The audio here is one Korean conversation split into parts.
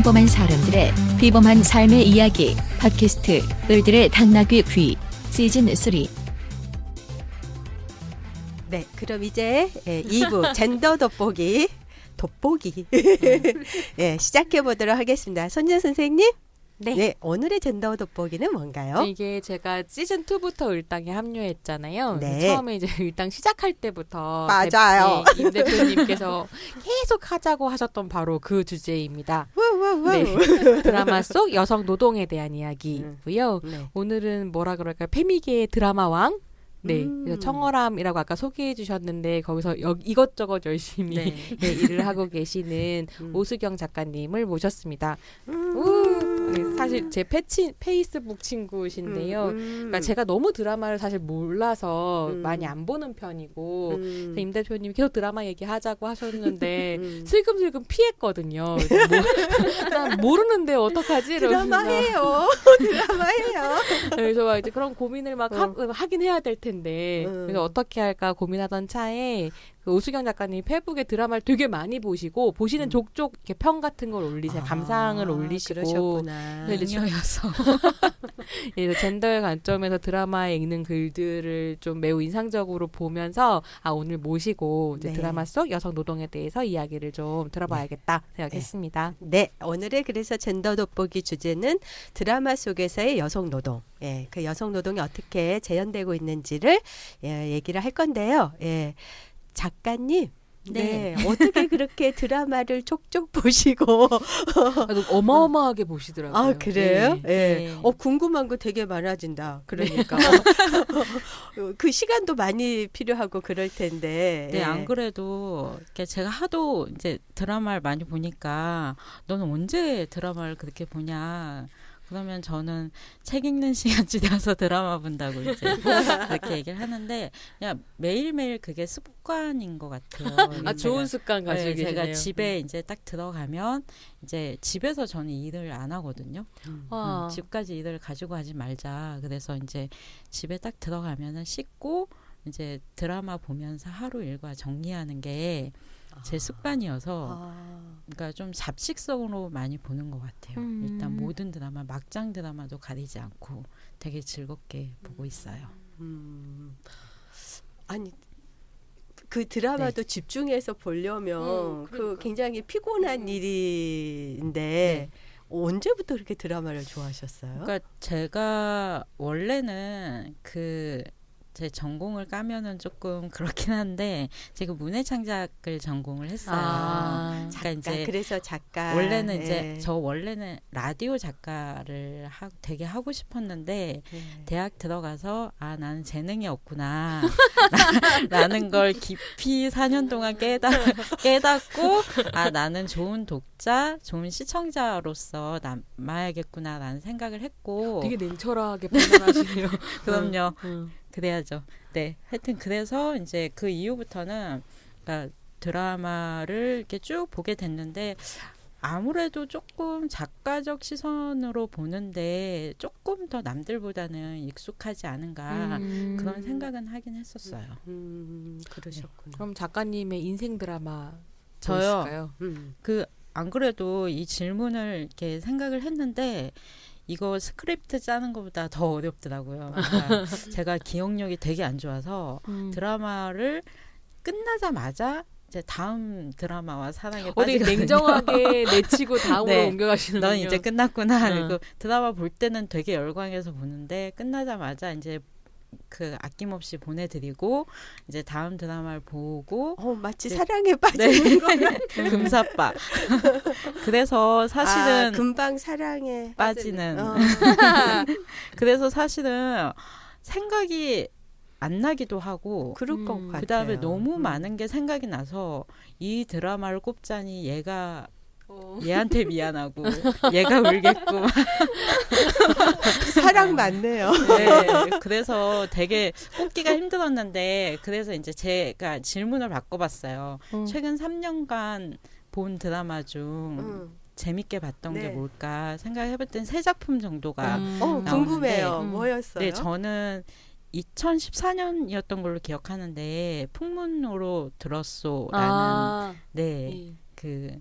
평범한 사람들의 비범한 삶의 이야기 팟캐스트 을들의 당나귀 귀 시즌 3. 네, 그럼 이제 2부 젠더 돋보기 시작해 보도록 하겠습니다. 손재 선생님. 네, 오늘의 젠더 돋보기는 뭔가요? 이게 제가 시즌 2부터 을당에 합류했잖아요. 네. 처음에 이제 을당 시작할 때부터 맞아요. 임 대표님께서 계속 하자고 하셨던 바로 그 주제입니다. 네. 드라마 속 여성 노동에 대한 이야기고요. 네. 오늘은 뭐라 그럴까요? 페미계의 드라마 왕? 네, 그래서 청어람이라고 아까 소개해 주셨는데 거기서 이것저것 열심히 네. 네, 일을 하고 계시는 오수경 작가님을 모셨습니다. 네, 사실 제 페이스북 친구신데요. 그러니까 제가 너무 드라마를 사실 몰라서 많이 안 보는 편이고 임 대표님이 계속 드라마 얘기하자고 하셨는데 슬금슬금 피했거든요. 난 모르는데 어떡하지? 드라마해요. 드라마해요. 그래서 막 이제 그런 고민을 막 하긴 해야 될 텐데 그래서 어떻게 할까 고민하던 차에 그 오수경 작가님 페북에 드라마를 되게 많이 보시고 보시는 족족 이렇게 평 같은 걸 올리세요. 감상을 올리시고 그러셨구나. 미녀여서 그래서 젠더의 관점에서 드라마에 읽는 글들을 좀 매우 인상적으로 보면서 오늘 모시고 이제 네. 드라마 속 여성 노동에 대해서 이야기를 좀 들어봐야겠다 생각했습니다. 네, 오늘의 그래서 젠더 돋보기 주제는 드라마 속에서의 여성 노동. 예, 그 여성 노동이 어떻게 재현되고 있는지를 얘기를 할 건데요. 예. 작가님, 네. 어떻게 그렇게 드라마를 촉촉 보시고 어마어마하게 보시더라고요. 아, 그래요? 네. 예. 네. 궁금한 거 되게 많아진다. 그러니까 그 시간도 많이 필요하고 그럴 텐데. 네, 예. 안 그래도 제가 하도 이제 드라마를 많이 보니까 너는 언제 드라마를 그렇게 보냐. 그러면 저는 책 읽는 시간쯤 돼서 드라마 본다고 이제 그렇게 얘기를 하는데 그냥 매일매일 그게 습관인 것 같아요. 좋은 습관 가지고 계시네요. 제가 집에 이제 딱 들어가면 이제 집에서 저는 일을 안 하거든요. 집까지 일을 가지고 하지 말자. 그래서 이제 집에 딱 들어가면은 씻고 이제 드라마 보면서 하루 일과 정리하는 게 제 습관이어서 그러니까 좀 잡식성으로 많이 보는 것 같아요. 일단 모든 드라마, 막장 드라마도 가리지 않고 되게 즐겁게 보고 있어요. 아니 그 드라마도 네. 집중해서 보려면 그 굉장히 피곤한 일인데 네. 언제부터 그렇게 드라마를 좋아하셨어요? 그러니까 제가 원래는 제 전공을 까면은 조금 그렇긴 한데 제가 문해창작을 전공을 했어요. 그러니까 이제 그래서 작가 원래는 이제 저 원래는 라디오 작가를 되게 하고 싶었는데 대학 들어가서 나는 재능이 없구나 라는 걸 깊이 4년 동안 깨닫고 나는 좋은 독자, 좋은 시청자로서 남아야겠구나라는 생각을 했고 되게 냉철하게 판단하시네요. 그럼요. 그래야죠. 네. 하여튼 그래서 이제 그 이후부터는 그러니까 드라마를 이렇게 쭉 보게 됐는데 아무래도 조금 작가적 시선으로 보는데 조금 더 남들보다는 익숙하지 않은가 그런 생각은 하긴 했었어요. 그러셨군요. 그럼 작가님의 인생 드라마 저요. 있을까요? 안 그래도 이 질문을 이렇게 생각을 했는데 이거 스크립트 짜는 것보다 더 어렵더라고요. 그러니까 제가 기억력이 되게 안 좋아서 드라마를 끝나자마자 이제 다음 드라마와 사랑에 되게 빠지거든요. 냉정하게 내치고 다음으로 네. 옮겨가시는군요. 넌 이제 끝났구나. 그리고 드라마 볼 때는 되게 열광해서 보는데 끝나자마자 이제 그 아낌없이 보내드리고 이제 다음 드라마를 보고 마치 사랑에 빠지는 거랑 금사빠. 그래서 사실은 금방 사랑에 빠지는. 그래서 사실은 생각이 안 나기도 하고 그럴 것 같아요. 그다음에 너무 많은 게 생각이 나서 이 드라마를 꼽자니 얘한테 미안하고 얘가 울겠고 사랑 많네요. 네, 그래서 되게 꼽기가 힘들었는데 그래서 이제 제가 질문을 바꿔봤어요. 최근 3년간 본 드라마 중 재밌게 봤던 게 뭘까 생각해볼 땐 세 작품 정도가 궁금해요. 뭐였어요? 네, 저는 2014년이었던 걸로 기억하는데 풍문으로 들었소라는 그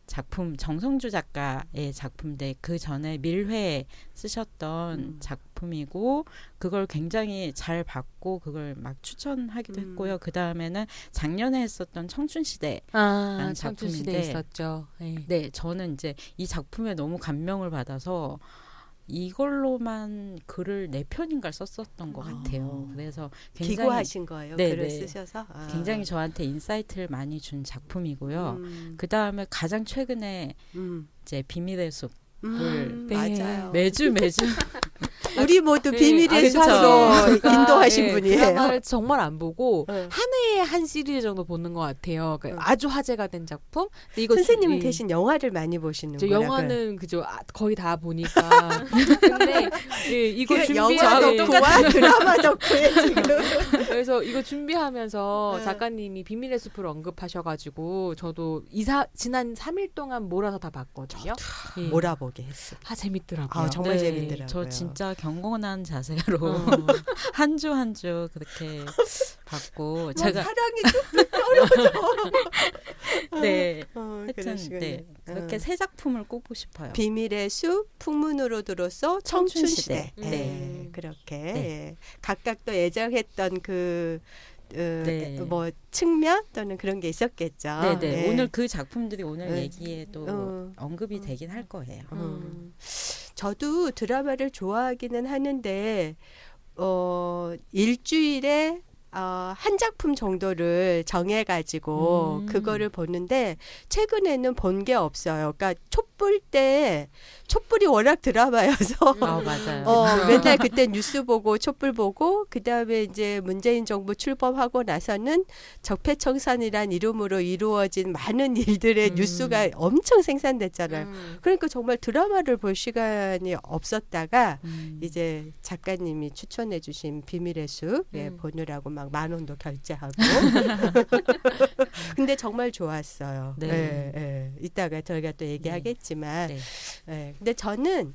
작품 정성주 작가의 작품인데 그 전에 밀회 쓰셨던 작품이고 그걸 굉장히 잘 봤고 그걸 막 추천하기도 했고요. 그 다음에는 작년에 했었던 청춘시대라는 청춘시대 작품인데 있었죠. 네. 네, 저는 이제 이 작품에 너무 감명을 받아서 이걸로만 글을 4편인가 썼었던 것 같아요. 그래서 굉장히 기고하신 거예요. 네, 글을 네. 쓰셔서 굉장히 저한테 인사이트를 많이 준 작품이고요. 그 다음에 가장 최근에 이제 비밀의 숲을 네. 맞아요. 매주 우리 모두 네. 비밀의 그쵸. 숲으로 인도하신 예, 분이에요. 드라마를 정말 안 보고 네. 한 해에 한 시리즈 정도 보는 것 같아요. 그러니까 아주 화제가 된 작품. 근데 이거 선생님은 예. 대신 영화를 많이 보시는 저 거라고요. 영화는 그죠 거의 다 보니까. 근데 예, 이거 영화 준비하고 덕후와 드라마 덕후에 지금. 그래서 이거 준비하면서 네. 작가님이 비밀의 숲을 언급하셔가지고 저도 지난 3일 동안 몰아서 다 봤거든요. 예. 몰아보게 했어. 재밌더라고요. 아, 정말 네, 재밌더라고요. 저 진짜 경건한 자세로 어. 한 주 한 주 그렇게 봤고 제가 제가 사랑이 네 하여튼 그러시군요. 네 그렇게 새 작품을 꼽고 싶어요. 비밀의 숲, 풍문으로 들어서 청춘시대. 청춘시대. 네. 그렇게 네. 예. 각각 또 애정했던 그 네. 뭐 측면 또는 그런 게 있었겠죠. 네네 네. 오늘 그 작품들이 오늘 네. 얘기에 또 언급이 되긴 할 거예요. 저도 드라마를 좋아하기는 하는데 일주일에 한 작품 정도를 정해가지고 그거를 보는데 최근에는 본 게 없어요. 그러니까 촛불이 워낙 드라마여서 아 맞아요. 맨날 그때 뉴스 보고 촛불 보고 그다음에 이제 문재인 정부 출범하고 나서는 적폐청산이란 이름으로 이루어진 많은 일들의 뉴스가 엄청 생산됐잖아요. 그러니까 정말 드라마를 볼 시간이 없었다가 이제 작가님이 추천해 주신 비밀의 숲 보느라고 막 10,000원도 결제하고 근데 정말 좋았어요. 네. 예, 예. 이따가 저희가 또 얘기하겠지만 네. 예. 근데 저는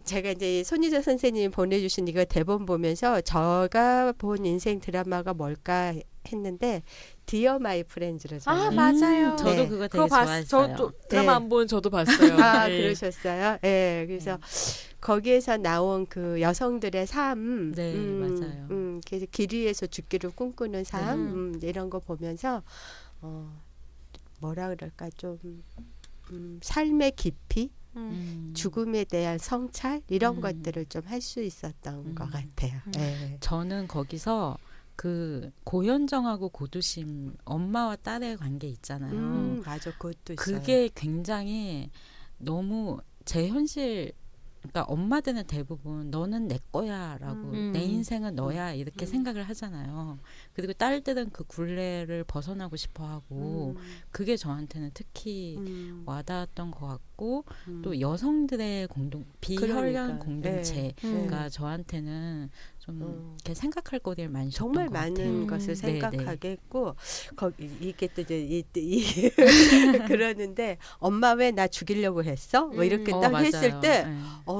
제가 이제 손희정 선생님이 보내주신 이거 대본 보면서 제가 본 인생 드라마가 뭘까 했는데 디어 마이 프렌즈를 저는 맞아요. 저도 네. 그거 되게 좋아했어요. 저도 드라마 네. 안 본 저도 봤어요. 네. 그러셨어요? 예. 그래서 거기에서 나온 그 여성들의 삶, 네, 맞아요. 그래서 길 위에서 죽기를 꿈꾸는 삶, 이런 거 보면서 뭐라 그럴까 좀 삶의 깊이, 죽음에 대한 성찰 이런 것들을 좀 할 수 있었던 것 같아요. 예. 저는 거기서 그 고현정하고 고두심 엄마와 딸의 관계 있잖아요. 맞아, 그것도 있어요. 그게 굉장히 너무 제 현실 그러니까 엄마들은 대부분 너는 내 거야라고 내 인생은 너야 이렇게 생각을 하잖아요. 그리고 딸들은 그 굴레를 벗어나고 싶어하고 그게 저한테는 특히 와닿았던 것 같고 또 여성들의 비혈연 공동체가 저한테는 좀 이렇게 생각할 거리를 많이 줬던 정말 것 많은 같아요. 것을 생각하게 했고 거기 이게 또 이제 그러는데 엄마 왜 나 죽이려고 했어? 뭐 이렇게 딱 맞아요. 했을 때 네.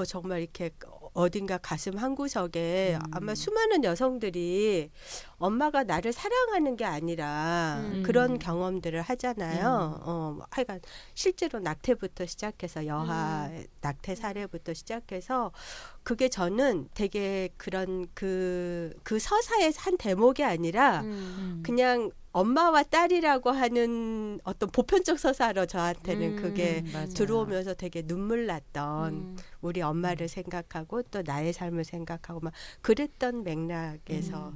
정말 이렇게 어딘가 가슴 한 구석에 아마 수많은 여성들이 엄마가 나를 사랑하는 게 아니라 그런 경험들을 하잖아요. 하여간 실제로 낙태부터 시작해서 여하 낙태 사례부터 시작해서 그게 저는 되게 그런 그 서사의 한 대목이 아니라 그냥 엄마와 딸이라고 하는 어떤 보편적 서사로 저한테는 그게 맞아요. 들어오면서 되게 눈물 났던 우리 엄마를 생각하고 또 나의 삶을 생각하고 막 그랬던 맥락에서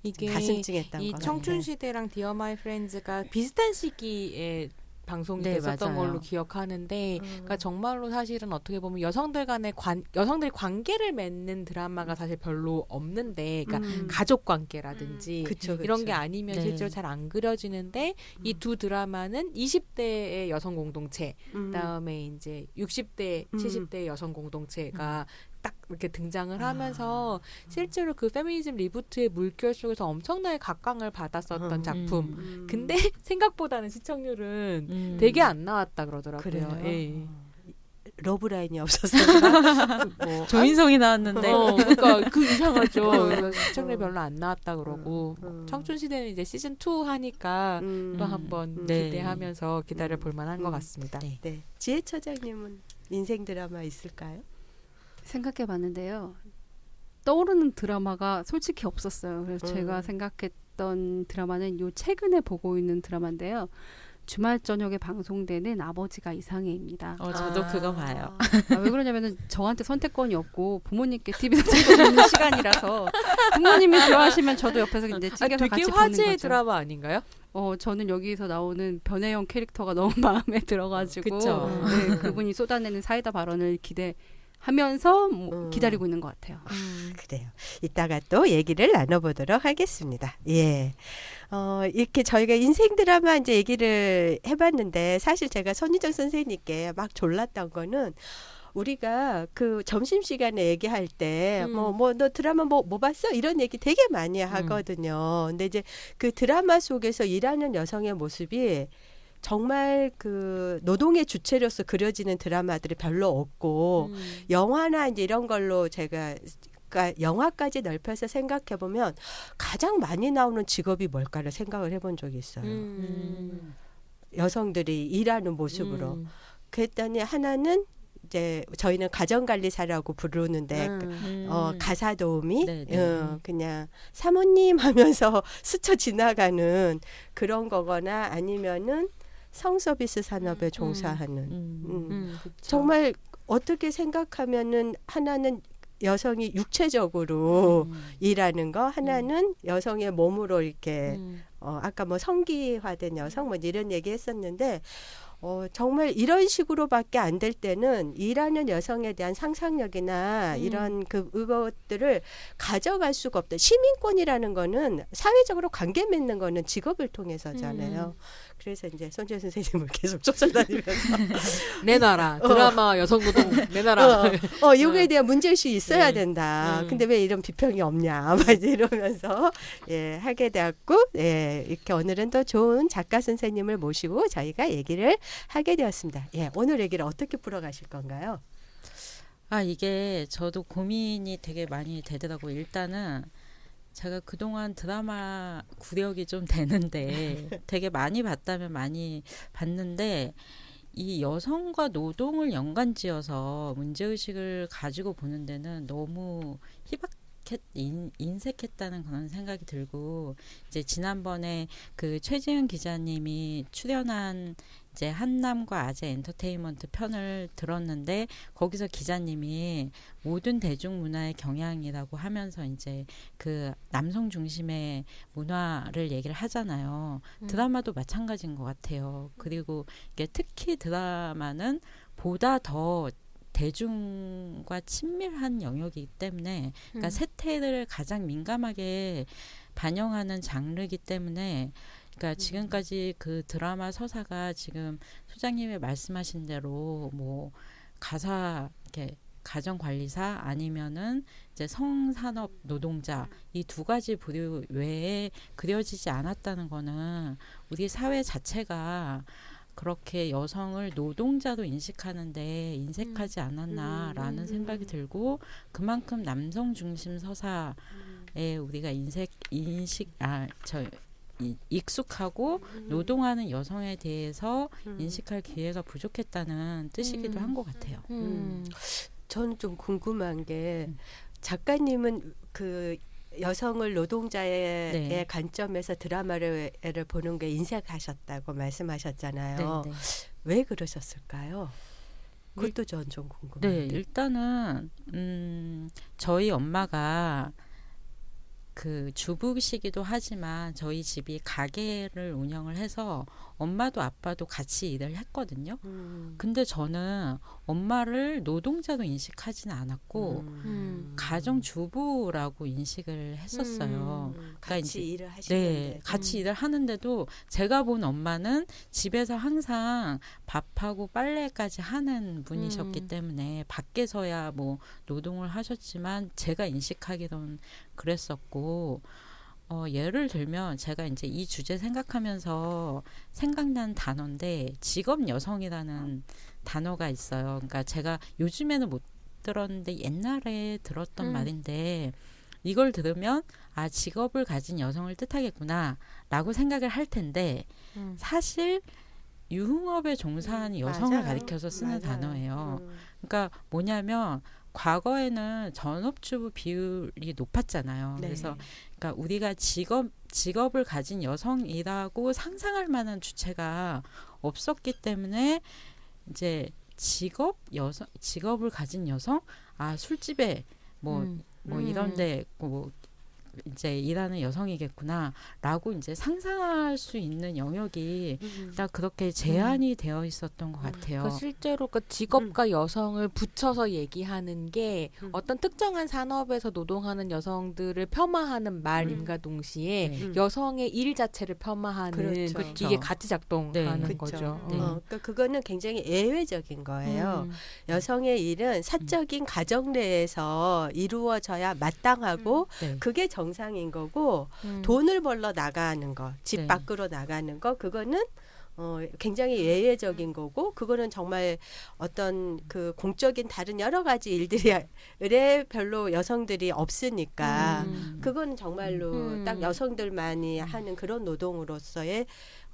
이게 가슴 찡했던 이 것 청춘시대랑 디어 마이 프렌즈가 비슷한 시기에 방송이 네, 됐었던 맞아요. 걸로 기억하는데 그러니까 정말로 사실은 어떻게 보면 여성들 간의 여성들이 관계를 맺는 드라마가 사실 별로 없는데 그러니까 가족 관계라든지 그쵸. 이런 게 아니면 네. 실제로 잘 안 그려지는데 이 두 드라마는 20대의 여성 공동체 그다음에 이제 60대 70대의 여성 공동체가 딱 이렇게 등장을 하면서 실제로 그 페미니즘 리부트의 물결 속에서 엄청나게 각광을 받았었던 작품. 근데 생각보다는 시청률은 되게 안 나왔다 그러더라고요. 그래요? 예. 러브라인이 없었어요. 뭐 조인성이 나왔는데 그러니까 그 이상하죠. 시청률 별로 안 나왔다 그러고 청춘 시대는 이제 시즌 2 하니까 또 한번 네. 기대하면서 기다려 볼 만한 것 같습니다. 네. 네. 지혜 처장님은 인생 드라마 있을까요? 생각해봤는데요. 떠오르는 드라마가 솔직히 없었어요. 그래서 제가 음. 생각했던 드라마는 요 최근에 보고 있는 드라마인데요. 주말 저녁에 방송되는 아버지가 이상해입니다. 저도 그거 봐요. 왜 그러냐면은 저한테 선택권이 없고 부모님께 TV 선택권이 있는 시간이라서 부모님이 좋아하시면 저도 옆에서 이제 찡겨서 되게 같이 보는 화제의 거죠. 드라마 아닌가요? 저는 여기서 나오는 변혜영 캐릭터가 너무 마음에 들어가지고 그쵸. 네, 그분이 쏟아내는 사이다 발언을 기대하면서 기다리고 있는 것 같아요. 그래요. 이따가 또 얘기를 나눠보도록 하겠습니다. 예. 이렇게 저희가 인생 드라마 이제 얘기를 해봤는데 사실 제가 손희정 선생님께 막 졸랐던 거는 우리가 그 점심시간에 얘기할 때 너 드라마 뭐 봤어? 이런 얘기 되게 많이 하거든요. 근데 이제 그 드라마 속에서 일하는 여성의 모습이 정말 그 노동의 주체로서 그려지는 드라마들이 별로 없고 영화나 이제 이런 걸로 제가 그러니까 영화까지 넓혀서 생각해 보면 가장 많이 나오는 직업이 뭘까를 생각을 해본 적이 있어요. 여성들이 일하는 모습으로. 그랬더니 하나는 이제 저희는 가정관리사라고 부르는데 가사 도우미 그냥 사모님 하면서 스쳐 지나가는 그런 거거나 아니면은 성서비스 산업에 종사하는 정말 어떻게 생각하면은 하나는 여성이 육체적으로 일하는 거 하나는 여성의 몸으로 이렇게 아까 뭐 성기화된 여성 뭐 이런 얘기 했었는데 정말 이런 식으로밖에 안 될 때는 일하는 여성에 대한 상상력이나 이런 그것들을 가져갈 수가 없다. 시민권이라는 거는 사회적으로 관계 맺는 거는 직업을 통해서잖아요. 그래서 이제 손재 선생님을 계속 쫓아다니면서 내놔라 드라마 여성노동 내놔라. 이거에 대한 문제의식이 있어야 된다. 근데 왜 이런 비평이 없냐 막 이러면서 하게 되었고 이렇게 오늘은 또 좋은 작가 선생님을 모시고 저희가 얘기를 하게 되었습니다. 오늘 얘기를 어떻게 풀어가실 건가요? 이게 저도 고민이 되게 많이 되더라고요. 일단은 제가 그동안 드라마 구력이 좀 되는데 되게 많이 봤다면 많이 봤는데 이 여성과 노동을 연관지어서 문제의식을 가지고 보는 데는 너무 인색했다는 그런 생각이 들고 이제 지난번에 그 최지은 기자님이 출연한 이제 한남과 아재 엔터테인먼트 편을 들었는데 거기서 기자님이 모든 대중문화의 경향이라고 하면서 이제 그 남성 중심의 문화를 얘기를 하잖아요. 드라마도 마찬가지인 것 같아요. 그리고 이게 특히 드라마는 보다 더 대중과 친밀한 영역이기 때문에 그러니까 세태를 가장 민감하게 반영하는 장르이기 때문에 그러니까 지금까지 그 드라마 서사가 지금 소장님이 말씀하신 대로 뭐 이렇게 가정관리사 아니면은 이제 성산업 노동자 이 두 가지 부류 외에 그려지지 않았다는 거는 우리 사회 자체가 그렇게 여성을 노동자로 인식하는데 인색하지 않았나라는 생각이 들고 그만큼 남성 중심 서사에 우리가 익숙하고 노동하는 여성에 대해서 인식할 기회가 부족했다는 뜻이기도 한 것 같아요. 저는 좀 궁금한 게 작가님은 그 여성을 노동자의 관점에서 드라마를 보는 게 인색하셨다고 말씀하셨잖아요. 네. 왜 그러셨을까요? 그것도 전 좀 궁금해요. 일단은 저희 엄마가 그 주부시기도 하지만 저희 집이 가게를 운영을 해서 엄마도 아빠도 같이 일을 했거든요. 근데 저는 엄마를 노동자로 인식하지는 않았고 가정주부라고 인식을 했었어요. 같이 일을 하시는데. 같이 일을 하는데도 제가 본 엄마는 집에서 항상 밥하고 빨래까지 하는 분이셨기 때문에 밖에서야 뭐 노동을 하셨지만 제가 인식하기로는 그랬었고 예를 들면 제가 이제 이 주제 생각하면서 생각난 단어인데 직업 여성이라는 단어가 있어요. 그러니까 제가 요즘에는 못 들었는데 옛날에 들었던 말인데 이걸 들으면 아 직업을 가진 여성을 뜻하겠구나라고 생각을 할 텐데 사실 유흥업에 종사하는 여성을 맞아요. 가리켜서 쓰는 맞아요. 단어예요. 그러니까 뭐냐면 과거에는 전업주부 비율이 높았잖아요. 네. 그래서 그러니까 우리가 직업을 가진 여성이라고 상상할 만한 주체가 없었기 때문에 이제 직업을 가진 여성, 아 술집에 뭐 이런데 뭐 이제 일하는 여성이겠구나라고 이제 상상할 수 있는 영역이 딱 그렇게 제한이 되어 있었던 것 같아요. 그러니까 실제로 그 직업과 여성을 붙여서 얘기하는 게 어떤 특정한 산업에서 노동하는 여성들을 폄하하는 말임과 동시에 여성의 일 자체를 폄하하는 그렇죠. 이게 같이 작동하는 네. 거죠. 네. 그러니까 그거는 굉장히 예외적인 거예요. 여성의 일은 사적인 가정 내에서 이루어져야 마땅하고 네. 그게 정상인 거고 돈을 벌러 나가는 거, 집 네. 밖으로 나가는 거 그거는 굉장히 예외적인 거고 그거는 정말 어떤 그 공적인 다른 여러 가지 일들에 별로 여성들이 없으니까 그거는 정말로 딱 여성들만이 하는 그런 노동으로서의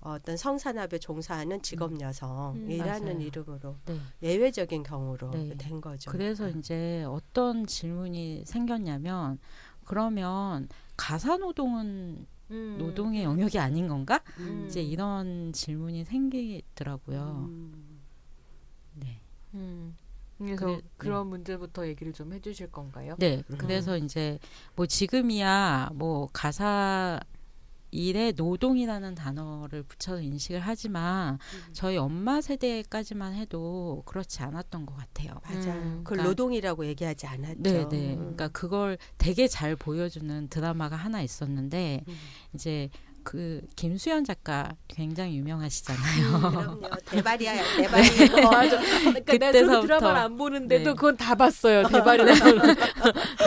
어떤 성산업에 종사하는 직업 여성이라는 맞아요. 이름으로 네. 예외적인 경우로 네. 된 거죠. 그래서 이제 어떤 질문이 생겼냐면 그러면 가사노동은 노동의 영역이 아닌 건가? 이제 이런 질문이 생기더라고요. 네. 그래서 그래, 그런 문제부터 얘기를 좀 해주실 건가요? 네. 그래서 이제 뭐 지금이야 뭐 가사 일에 노동이라는 단어를 붙여서 인식을 하지만 저희 엄마 세대까지만 해도 그렇지 않았던 것 같아요. 맞아요. 그걸 그러니까- 노동이라고 얘기하지 않았죠. 네. 그러니까 그걸 되게 잘 보여주는 드라마가 하나 있었는데 이제 그 김수현 작가 굉장히 유명하시잖아요. 그럼요. 대발이야, 대발이. 맞아. 그러니까 내가 그때서부터- 그 드라마를 안 보는데도 네. 그건 다 봤어요. 대발이라는.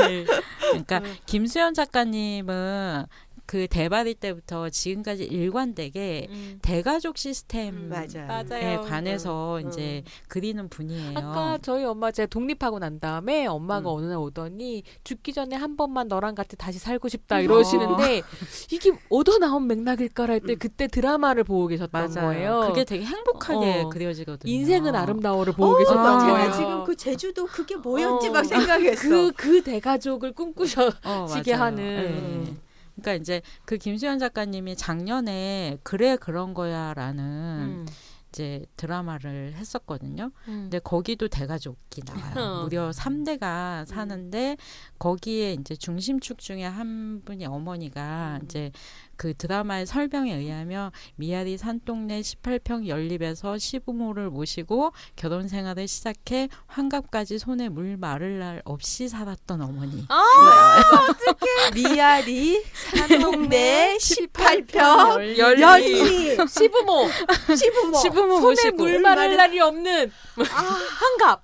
네. 그러니까 김수현 작가님은 그 대바리 때부터 지금까지 일관되게 대가족 시스템에 맞아요. 관해서 이제 그리는 분이에요. 아까 저희 엄마 제가 독립하고 난 다음에 엄마가 어느 날 오더니 죽기 전에 한 번만 너랑 같이 다시 살고 싶다 이러시는데 이게 얻어 나온 맥락일까라 할 때 그때 드라마를 보고 계셨던 맞아요. 거예요. 그게 되게 행복하게 그려지거든요. 인생은 아름다워를 보고 계셨던 제가 거예요. 지금 그 제주도 그게 뭐였지 막 생각했어. 그 대가족을 꿈꾸시게 맞아요. 하는. 네. 그러니까 이제 그 김수현 작가님이 작년에 그래 그런 거야라는 이제 드라마를 했었거든요. 근데 거기도 대가족이 나와요. 무려 3대가 사는데 거기에 이제 중심축 중에 한 분이 어머니가 이제 그 드라마의 설명에 의하면 미아리 산동네 18평 연립에서 시부모를 모시고 결혼 생활을 시작해 환갑까지 손에 물 마를 날 없이 살았던 어머니. 미아리 산동네 18평 연희 시부모 시부모 손에 모시고 물 마를 날이 없는 환갑.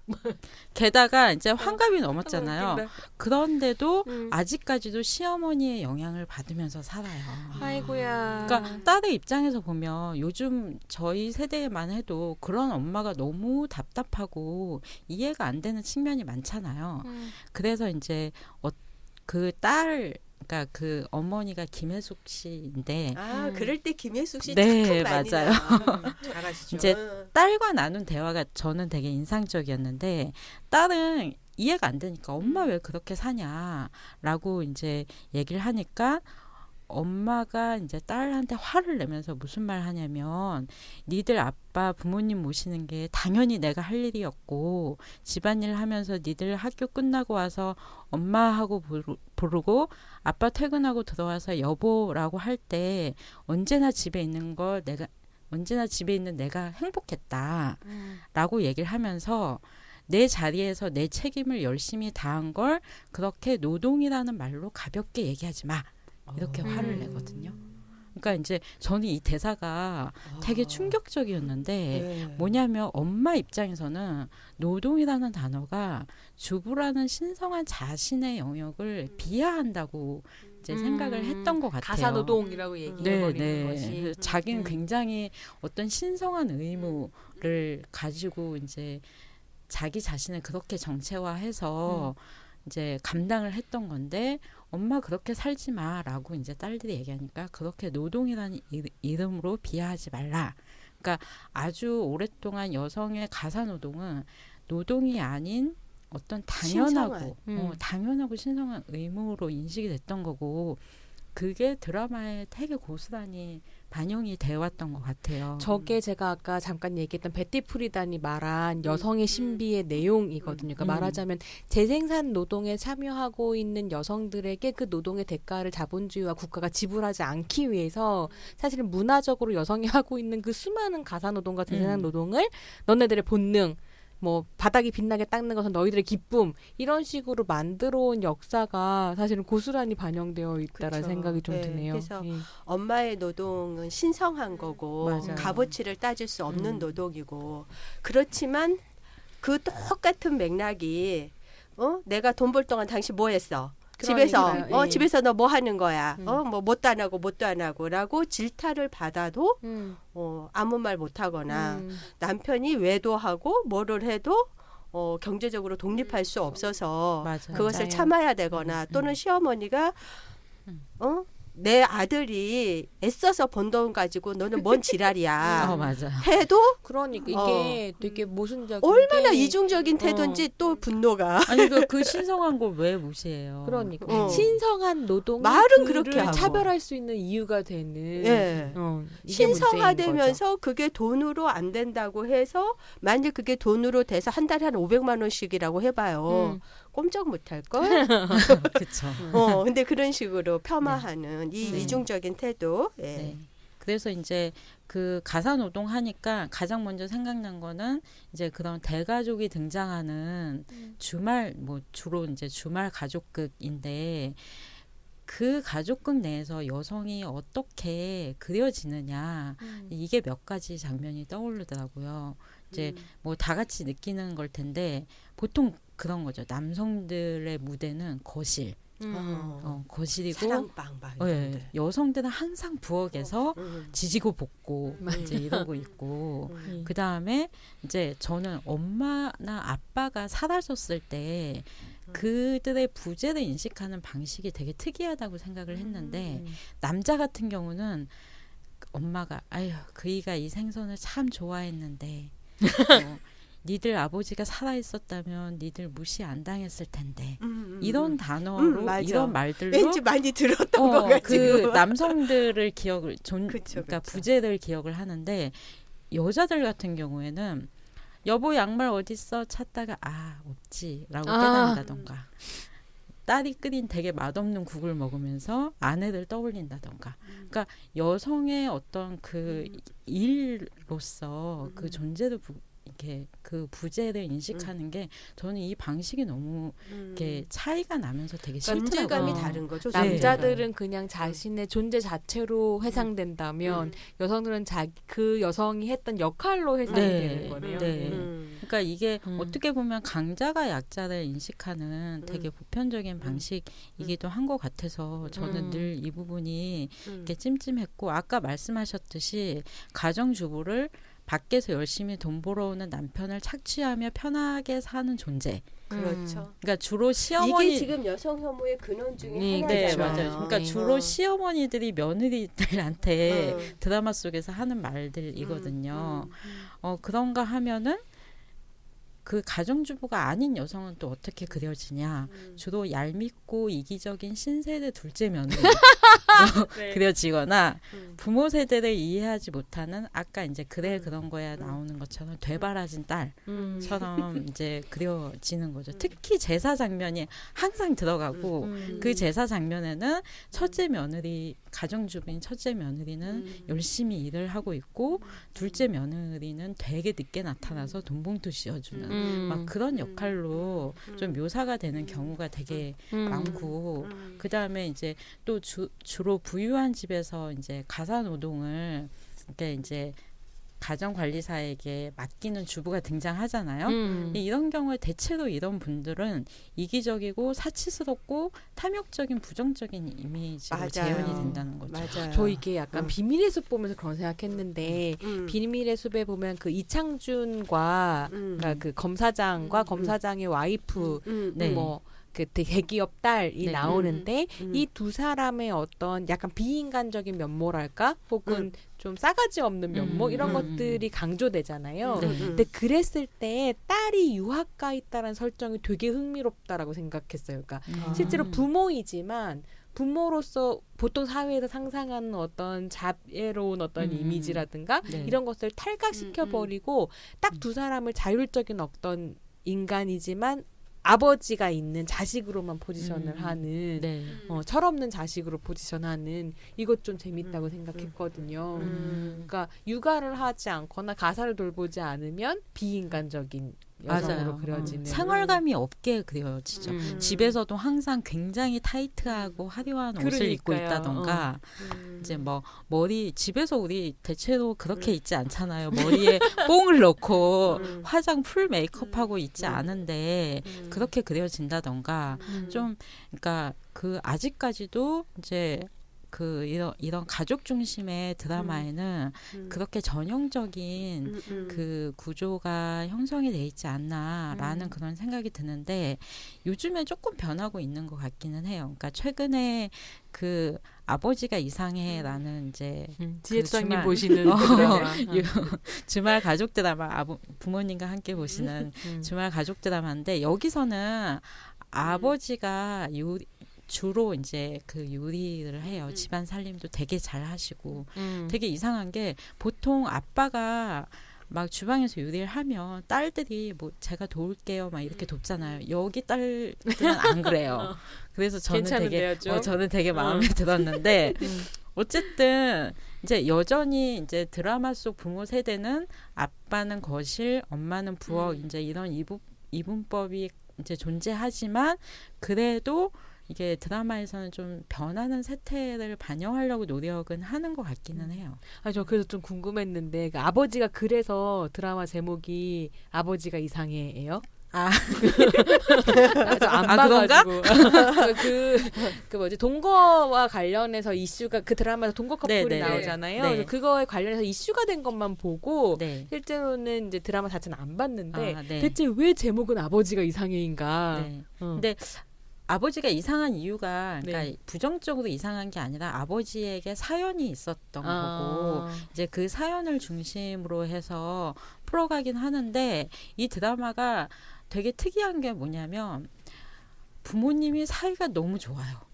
게다가 이제 환갑이 넘었잖아요. 웃긴다. 그런데도 아직까지도 시어머니의 영향을 받으면서 살아요. 아이고야. 그러니까 딸의 입장에서 보면 요즘 저희 세대만 해도 그런 엄마가 너무 답답하고 이해가 안 되는 측면이 많잖아요. 그래서 이제 그 딸, 그러니까 그 어머니가 김혜숙 씨인데 그럴 때 김혜숙 씨 네, 참 많이 맞아요. 나와. 잘하시죠. 이제 딸과 나눈 대화가 저는 되게 인상적이었는데 딸은 이해가 안 되니까 엄마 왜 그렇게 사냐라고 이제 얘기를 하니까 엄마가 이제 딸한테 화를 내면서 무슨 말 하냐면 니들 아빠 부모님 모시는 게 당연히 내가 할 일이었고 집안일 하면서 니들 학교 끝나고 와서 엄마하고 부르고 아빠 퇴근하고 들어와서 여보라고 할 때 언제나 집에 있는 내가 행복했다라고 얘기를 하면서 내 자리에서 내 책임을 열심히 다한 걸 그렇게 노동이라는 말로 가볍게 얘기하지 마. 이렇게 화를 내거든요. 그러니까 이제 저는 이 대사가 되게 충격적이었는데 네. 뭐냐면 엄마 입장에서는 노동이라는 단어가 주부라는 신성한 자신의 영역을 비하한다고 이제 생각을 했던 것 같아요. 가사노동이라고 얘기해버리는 것이. 그래서 자기는 굉장히 어떤 신성한 의무를 가지고 이제 자기 자신을 그렇게 정체화해서 이제 감당을 했던 건데 엄마 그렇게 살지 마라고 이제 딸들이 얘기하니까 그렇게 노동이라는 이름으로 비하하지 말라. 그러니까 아주 오랫동안 여성의 가사노동은 노동이 아닌 어떤 당연하고 당연하고 신성한 의무로 인식이 됐던 거고 그게 드라마에 되게 고스란히 반영이 되어 왔던 것 같아요. 저게 제가 아까 잠깐 얘기했던 베티 프리단이 말한 여성의 신비의 내용이거든요. 그러니까 말하자면 재생산 노동에 참여하고 있는 여성들에게 그 노동의 대가를 자본주의와 국가가 지불하지 않기 위해서 사실은 문화적으로 여성이 하고 있는 그 수많은 가사노동과 재생산 노동을 너네들의 본능 뭐 바닥이 빛나게 닦는 것은 너희들의 기쁨 이런 식으로 만들어온 역사가 사실은 고스란히 반영되어 있다라는 그쵸. 생각이 좀 네, 드네요. 그래서 엄마의 노동은 신성한 거고 맞아요. 값어치를 따질 수 없는 노동이고 그렇지만 그 똑같은 맥락이 내가 돈 벌 동안 당신 뭐 했어? 집에서 예. 집에서 너 뭐 하는 거야? 뭐 뭣도 안 하고라고 질타를 받아도 아무 말 못 하거나 남편이 외도하고 뭐를 해도 경제적으로 독립할 수 없어서 맞아요. 그것을 맞아요. 참아야 되거나 또는 시어머니가 내 아들이 애써서 번 돈 가지고 너는 뭔 지랄이야 맞아. 해도 그러니까 이게 되게 모순적인 얼마나 게 이중적인 태도인지 또 분노가 아니 그 신성한 걸 왜 무시해요? 그러니까 신성한 노동이 말은 그를 그렇게 하고. 차별할 수 있는 이유가 되는 예. 이게 문제인 거죠. 신성화되면서 그게 돈으로 안 된다고 해서 만약 그게 돈으로 돼서 한 달에 한 500만 원씩이라고 해봐요. 꼼짝 못할 걸. 그렇죠. 근데 그런 식으로 폄하하는 이 이중적인 태도. 예. 네. 그래서 이제 그 가사 노동 하니까 가장 먼저 생각난 거는 이제 그런 대가족이 등장하는 주말 뭐 주로 이제 주말 가족극인데 그 가족극 내에서 여성이 어떻게 그려지느냐 이게 몇 가지 장면이 떠오르더라고요. 이제 뭐 다 같이 느끼는 걸 텐데 보통 그런 거죠. 남성들의 무대는 거실. 거실이고 사랑방 막 예, 여성들은 항상 부엌에서 지지고 볶고 이제 이러고 있고 그 다음에 이제 저는 엄마나 아빠가 사라졌을 때 그들의 부재를 인식하는 방식이 되게 특이하다고 생각을 했는데 남자 같은 경우는 엄마가 아유 그이가 이 생선을 참 좋아했는데 니들 아버지가 살아있었다면 니들 무시 안 당했을 텐데 이런 단어로 이런 말들로 왠지 많이 들었던 것 같아요. 그 남성들을 기억을 그쵸. 그러니까 부재를 기억을 하는데 여자들 같은 경우에는 여보 양말 어딨어 찾다가 없지라고 깨닫는다던가 딸이 끓인 되게 맛없는 국을 먹으면서 아내를 떠올린다던가 그러니까 여성의 어떤 그 일로서 그 존재를 이렇게 그 부재를 인식하는 게 저는 이 방식이 너무 이렇게 차이가 나면서 되게 싫더라고요. 존재감이 다른 거죠. 남자들은 그냥 자신의 존재 자체로 해상된다면 여성들은 그 여성이 했던 역할로 해상이 되는 거네요. 네. 그러니까 이게 어떻게 보면 강자가 약자를 인식하는 되게 보편적인 방식이기도 한 것 같아서 저는 늘 이 부분이 이렇게 찜찜했고 아까 말씀하셨듯이 가정주부를 밖에서 열심히 돈 벌어오는 남편을 착취하며 편하게 사는 존재. 그렇죠. 그러니까 주로 시어머니 이게 지금 여성 혐오의 근원 중에 하나잖아요. 네, 맞아요. 그러니까 주로 시어머니들이 며느리들한테 드라마 속에서 하는 말들이거든요. 그런가 하면은 그 가정주부가 아닌 여성은 또 어떻게 그려지냐. 주로 얄밉고 이기적인 신세대 둘째 며느리 그려지거나 부모 세대를 이해하지 못하는 아까 이제 그래 그런 거야 나오는 것처럼 되바라진 딸처럼 이제 그려지는 거죠. 특히 제사 장면이 항상 들어가고 그 제사 장면에는 첫째 며느리 가정주부인 첫째 며느리는 열심히 일을 하고 있고 둘째 며느리는 되게 늦게 나타나서 돈봉투 씌워주는 막 그런 역할로 좀 묘사가 되는 경우가 되게 많고 그 다음에 이제 또 주로 부유한 집에서 이제 가사 노동을 이렇게 이제 가정관리사에게 맡기는 주부가 등장하잖아요. 이런 경우에 대체로 이런 분들은 이기적이고 사치스럽고 탐욕적인 부정적인 이미지로 맞아요. 재현이 된다는 거죠. 맞아요. 저 이게 약간 비밀의 숲 보면서 그런 생각했는데 비밀의 숲에 보면 그 이창준과 그러니까 그 검사장과 검사장의 와이프 네. 뭐 그 대기업 딸이 네. 나오는데 이 두 사람의 어떤 약간 비인간적인 면모랄까 혹은 좀 싸가지 없는 면모 이런 것들이 강조되잖아요. 네. 근데 그랬을 때 딸이 유학가 있다는 설정이 되게 흥미롭다라고 생각했어요. 그러니까 실제로 부모이지만 부모로서 보통 사회에서 상상하는 어떤 자애로운 어떤 이미지라든가 네. 이런 것을 탈각시켜 버리고 딱 두 사람을 자율적인 어떤 인간이지만 아버지가 있는 자식으로만 포지션을 하는 네. 철없는 자식으로 포지션하는 이것 좀 재밌다고 생각했거든요. 그러니까 육아를 하지 않거나 가사를 돌보지 않으면 비인간적인 여성으로 맞아요. 그려지는 생활감이 없게 그려지죠. 집에서도 항상 굉장히 타이트하고 화려한 옷을 입고 그러니까요. 있다던가 이제 뭐 머리 집에서 우리 대체로 그렇게 있지 않잖아요. 머리에 뽕을 넣고 화장 풀 메이크업하고 있지 않은데 그렇게 그려진다던가 좀 그러니까 그 아직까지도 이제 그 이런 가족 중심의 드라마에는 그렇게 전형적인 그 구조가 형성이 돼 있지 않나라는 그런 생각이 드는데 요즘에 조금 변하고 있는 것 같기는 해요. 그러니까 최근에 그 아버지가 이상해라는 이제 지혜수장님 그 보시는 주말 가족 드라마 부모님과 함께 보시는 주말 가족 드라마인데 여기서는 아버지가 주로 이제 그 요리를 해요. 집안 살림도 되게 잘 하시고 되게 이상한 게 보통 아빠가 막 주방에서 요리를 하면 딸들이 뭐 제가 도울게요 막 이렇게 돕잖아요. 여기 딸들은 안 그래요. 그래서 저는 되게 마음에 들었는데 어쨌든 이제 여전히 이제 드라마 속 부모 세대는 아빠는 거실, 엄마는 부엌 이제 이런 이분법이 이제 존재하지만 그래도 이게 드라마에서는 좀 변하는 세태를 반영하려고 노력은 하는 것 같기는 해요. 저 그래서 좀 궁금했는데 그 아버지가 그래서 드라마 제목이 아버지가 이상해예요? 안 봐가지고 그 뭐지 동거와 관련해서 이슈가 그 드라마에서 동거 커플이 네, 나오잖아요. 네. 그래서 그거에 관련해서 이슈가 된 것만 보고 네. 실제로는 이제 드라마 자체는 안 봤는데 네. 대체 왜 제목은 아버지가 이상해인가? 네. 근데 아버지가 이상한 이유가 그러니까 부정적으로 이상한 게 아니라 아버지에게 사연이 있었던 거고 이제 그 사연을 중심으로 해서 풀어가긴 하는데 이 드라마가 되게 특이한 게 뭐냐면 부모님이 사이가 너무 좋아요.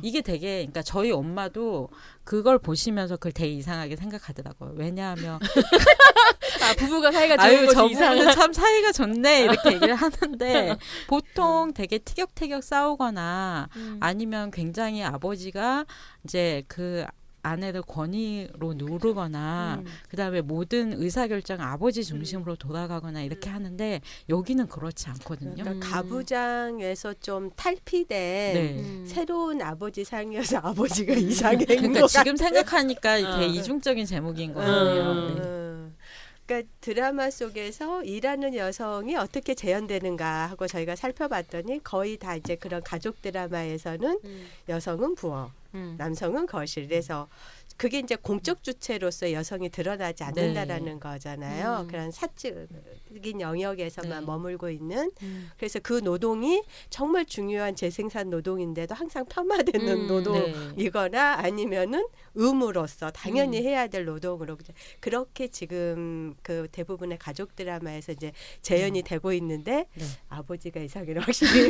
이게 되게 그러니까 저희 엄마도 그걸 보시면서 그걸 되게 이상하게 생각하더라고요. 왜냐하면 부부가 사이가 좋은 것이 이상한 참 사이가 좋네 이렇게 얘기를 하는데 보통 되게 티격태격 싸우거나 아니면 굉장히 아버지가 이제 그 아내를 권위로 누르거나 그다음에 모든 의사결정 아버지 중심으로 돌아가거나 이렇게 하는데 여기는 그렇지 않거든요. 그러니까 가부장에서 좀 탈피된 새로운 아버지 상이어서 아버지가 이상한 그러니까 지금 생각하니까 되게 이중적인 제목인 것 같아요. 그러니까 드라마 속에서 일하는 여성이 어떻게 재현되는가 하고 저희가 살펴봤더니 거의 다 이제 그런 가족 드라마에서는 여성은 부엌, 남성은 거실에서 그게 이제 공적 주체로서 여성이 드러나지 않는다라는 거잖아요. 그런 사적인 영역에서만 머물고 있는. 그래서 그 노동이 정말 중요한 재생산 노동인데도 항상 폄하되는 노동이거나 아니면은 의무로서 당연히 해야 될 노동으로 그렇게 지금 그 대부분의 가족 드라마에서 이제 재현이 되고 있는데 아버지가 이상해요. 확실히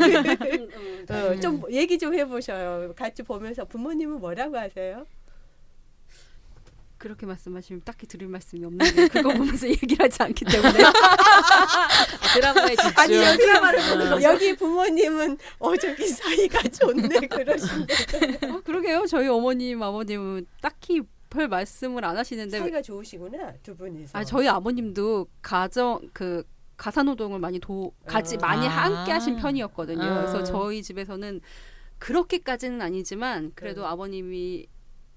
좀 얘기 좀 해보셔요. 같이 보면서 부모님은 뭐라고 하세요? 그렇게 말씀하시면 딱히 드릴 말씀이 없는데 그거 보면서 얘기를 하지 않기 때문에 드라마에 집중. 아니 드라마를 보는 거 여기 부모님은 저기 사이가 좋네 그러신데 그러게요. 저희 어머님 아버님은 딱히 별 말씀을 안 하시는데 사이가 좋으시구나 두 분이서. 저희 아버님도 가정 가사노동을 같이 많이 함께 하신 편이었거든요. 그래서 저희 집에서는 그렇게까지는 아니지만 그래도 아버님이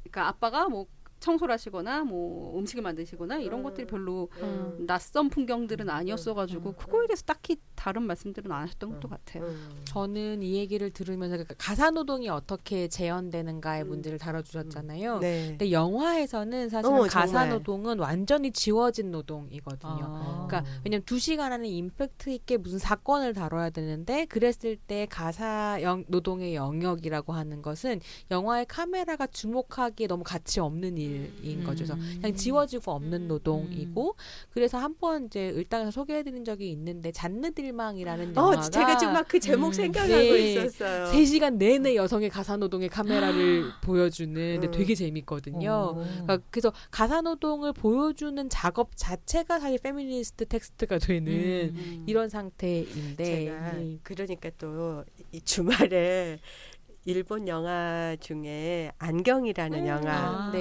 그러니까 아빠가 뭐 청소를 하시거나 뭐 음식을 만드시거나 이런 것들이 별로 낯선 풍경들은 아니었어가지고 그거에 대해서 딱히 다른 말씀들은 안 하셨던 것도 같아요. 저는 이 얘기를 들으면서 가사노동이 어떻게 재현되는가의 문제를 다뤄주셨잖아요. 네. 근데 영화에서는 사실은 가사노동은 완전히 지워진 노동이거든요. 그러니까 왜냐면 2시간 안에 임팩트 있게 무슨 사건을 다뤄야 되는데 그랬을 때 가사 노동의 영역이라고 하는 것은 영화의 카메라가 주목하기에 너무 가치 없는 일인 거죠. 그래서 그냥 지워지고 없는 노동이고 그래서 한번 이제 을당에서 소개해드린 적이 있는데 잔느들망이라는 영화가 제가 지금 막 그 제목 생각하고 있었어요. 3시간 내내 여성의 가사노동의 카메라를 보여주는 근데 되게 재밌거든요. 그러니까 그래서 가사노동을 보여주는 작업 자체가 사실 페미니스트 텍스트가 되는 이런 상태인데 제가 그러니까 또 이 주말에 일본 영화 중에 안경이라는 영화,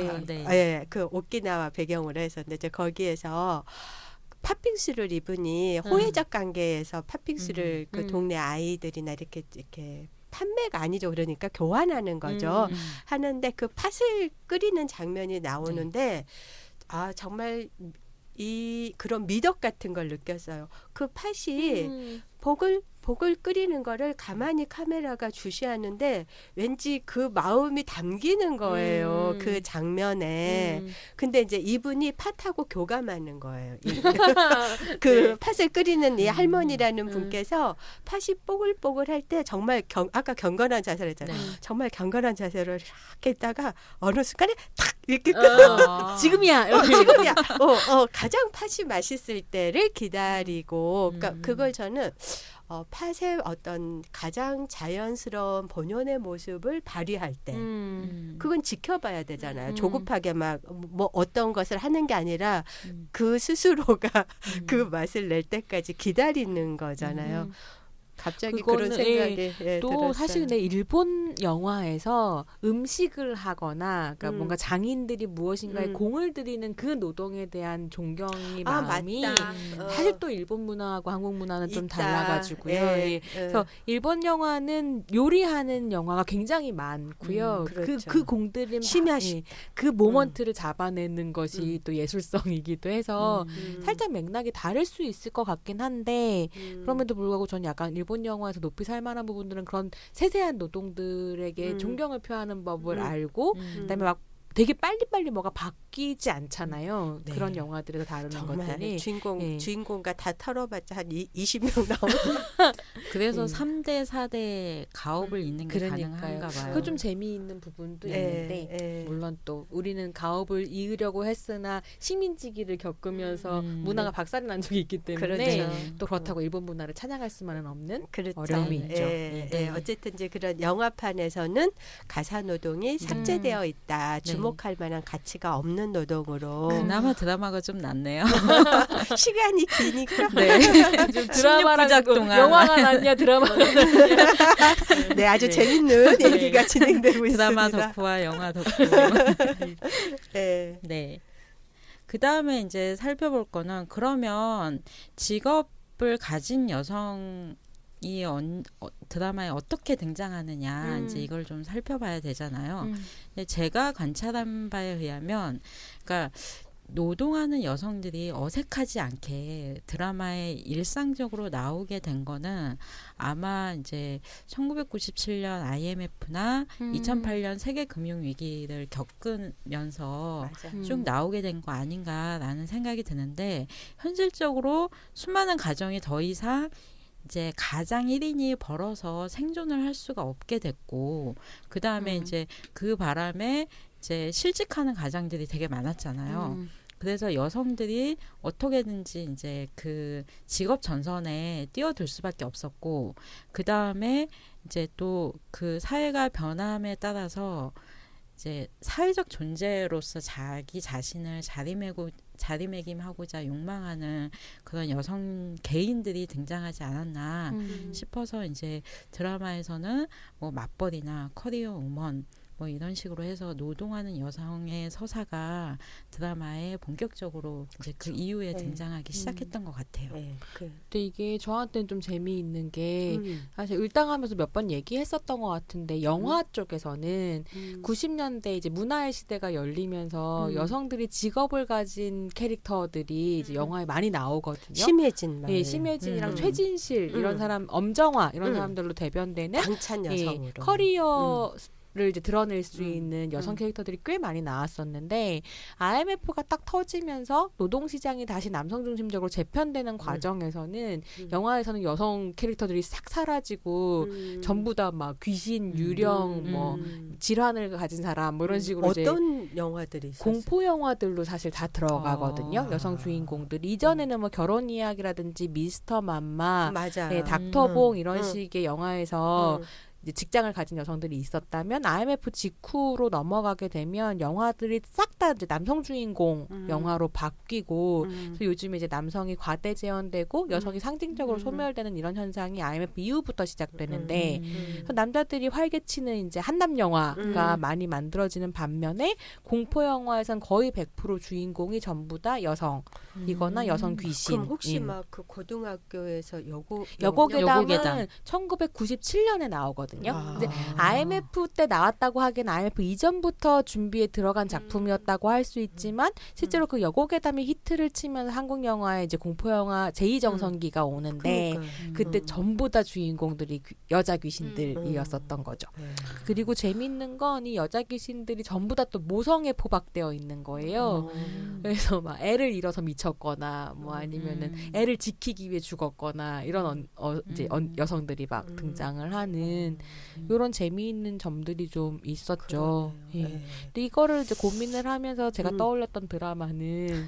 그 오키나와 배경으로 해서 근데 거기에서 팥빙수를 이분이 호혜적 관계에서 팥빙수를 그 동네 아이들이나 이렇게 판매가 아니죠. 그러니까 교환하는 거죠. 하는데 그 팥을 끓이는 장면이 나오는데 정말 그런 미덕 같은 걸 느꼈어요. 그 팥이 복을 끓이는 거를 가만히 카메라가 주시하는데 왠지 그 마음이 담기는 거예요. 그 장면에. 근데 이제 이분이 팥하고 교감하는 거예요. 그 팥을 끓이는 이 할머니라는 분께서 팥이 뽀글뽀글할 때 정말 아까 경건한 자세를 했잖아요. 정말 경건한 자세를 이렇게 했다가 어느 순간에 탁 이렇게 지금이야. 지금이야. 가장 팥이 맛있을 때를 기다리고 그러니까 그걸 저는 팥의 어떤 가장 자연스러운 본연의 모습을 발휘할 때 그건 지켜봐야 되잖아요. 조급하게 막 뭐 어떤 것을 하는 게 아니라 그 스스로가 그 맛을 낼 때까지 기다리는 거잖아요. 갑자기 그런 생각이 또 들었어요. 사실 근데 일본 영화에서 음식을 하거나 그러니까 뭔가 장인들이 무엇인가에 공을 들이는 그 노동에 대한 존경이 마음이 사실 또 일본 문화하고 한국 문화는 좀 달라가지고요. 그래서 일본 영화는 요리하는 영화가 굉장히 많고요. 그렇죠. 그 공들임 그 모먼트를 잡아내는 것이 또 예술성이기도 해서 살짝 맥락이 다를 수 있을 것 같긴 한데 그럼에도 불구하고 저는 약간 일본 영화에서 높이 살만한 부분들은 그런 세세한 노동들에게 존경을 표하는 법을 알고 그다음에 막 되게 빨리빨리 뭐가 바뀌지 않잖아요. 그런 영화들에서 다루는 것들이. 주인공과 다 털어봤자 한 20명 나오는. 그래서 3대, 4대 가업을 잇는 게 가능한가 봐요. 그거 좀 재미있는 부분도 있는데 물론 또 우리는 가업을 이으려고 했으나 식민지기를 겪으면서 문화가 박살이 난 적이 있기 때문에 또 그렇다고 일본 문화를 찬양할 수만은 없는 어려움이 있죠. 어쨌든 이제 그런 영화판에서는 가사노동이 삭제되어 있다. 주목할 만한 가치가 없는 노동으로. 그나마 드라마가 좀 낫네요. 시간이 기니까. 드라마랑 영화가 낫냐 드라마가 낫냐. 아주 재밌는 얘기가 진행되고 드라마 있습니다. 덕후와 영화 덕후. 네. 그 다음에 이제 살펴볼 거는 그러면 직업을 가진 여성 이 드라마에 어떻게 등장하느냐 이제 이걸 좀 살펴봐야 되잖아요. 근데 제가 관찰한 바에 의하면, 그러니까 노동하는 여성들이 어색하지 않게 드라마에 일상적으로 나오게 된 거는 아마 이제 1997년 IMF나 2008년 세계 금융 위기를 겪으면서 쭉 나오게 된 거 아닌가라는 생각이 드는데, 현실적으로 수많은 가정이 더 이상 이제 가장 1인이 벌어서 생존을 할 수가 없게 됐고, 그 다음에 이제 그 바람에 이제 실직하는 가장들이 되게 많았잖아요. 그래서 여성들이 어떻게든지 이제 그 직업 전선에 뛰어들 수밖에 없었고, 그 다음에 이제 또 그 사회가 변함에 따라서 이제 사회적 존재로서 자기 자신을 자리매김하고자 욕망하는 그런 여성 개인들이 등장하지 않았나 싶어서 이제 드라마에서는 뭐 맞벌이나 커리어 우먼, 뭐 이런 식으로 해서 노동하는 여성의 서사가 드라마에 본격적으로 이제 그 이후에 네. 등장하기 시작했던 것 같아요. 네, 근데 이게 저한테는 좀 재미있는 게 사실 을당하면서 몇 번 얘기했었던 것 같은데 영화 쪽에서는 90년대 이제 문화의 시대가 열리면서 여성들이 직업을 가진 캐릭터들이 이제 영화에 많이 나오거든요. 심혜진 말. 예, 심혜진이랑 최진실 이런 사람, 엄정화 이런 사람들로 대변되는 당찬 여성으로. 커리어를 이제 드러낼 수 있는 여성 캐릭터들이 꽤 많이 나왔었는데 IMF가 딱 터지면서 노동시장이 다시 남성 중심적으로 재편되는 과정에서는 영화에서는 여성 캐릭터들이 싹 사라지고 전부 다 막 귀신, 유령, 뭐 질환을 가진 사람 뭐 이런 식으로 어떤 영화들이 있었어요? 공포 영화들로 사실 다 들어가거든요. 여성 주인공들이 이전에는 뭐 결혼 이야기라든지 미스터 맘마, 맞아. 네, 닥터봉 이런 식의 영화에서 이제 직장을 가진 여성들이 있었다면 IMF 직후로 넘어가게 되면 영화들이 싹 다 이제 남성 주인공 영화로 바뀌고 그래서 요즘에 이제 남성이 과대 재현되고 여성이 상징적으로 소멸되는 이런 현상이 IMF 이후부터 시작되는데 그래서 남자들이 활개치는 이제 한남 영화가 많이 만들어지는 반면에 공포 영화에선 거의 100% 주인공이 전부 다 여성이거나 여성 귀신. 그럼 혹시 막 그 고등학교에서 여고괴담은 1997년에 나오거든요. 근데 IMF 때 나왔다고 하기엔 IMF 이전부터 준비에 들어간 작품이었다고 할 수 있지만 실제로 그 여고괴담이 히트를 치면서 한국 영화에 이제 공포 영화 제2정성기가 오는데 그때 전부 다 주인공들이 여자 귀신들이었었던 거죠. 그리고 재밌는 건 이 여자 귀신들이 전부 다 또 모성에 포박되어 있는 거예요. 그래서 막 애를 잃어서 미쳤거나 뭐 아니면은 애를 지키기 위해 죽었거나 이런 이제 여성들이 막 등장을 하는 이런 재미있는 점들이 좀 있었죠. 예. 근데 이거를 이제 고민을 하면서 제가 떠올렸던 드라마는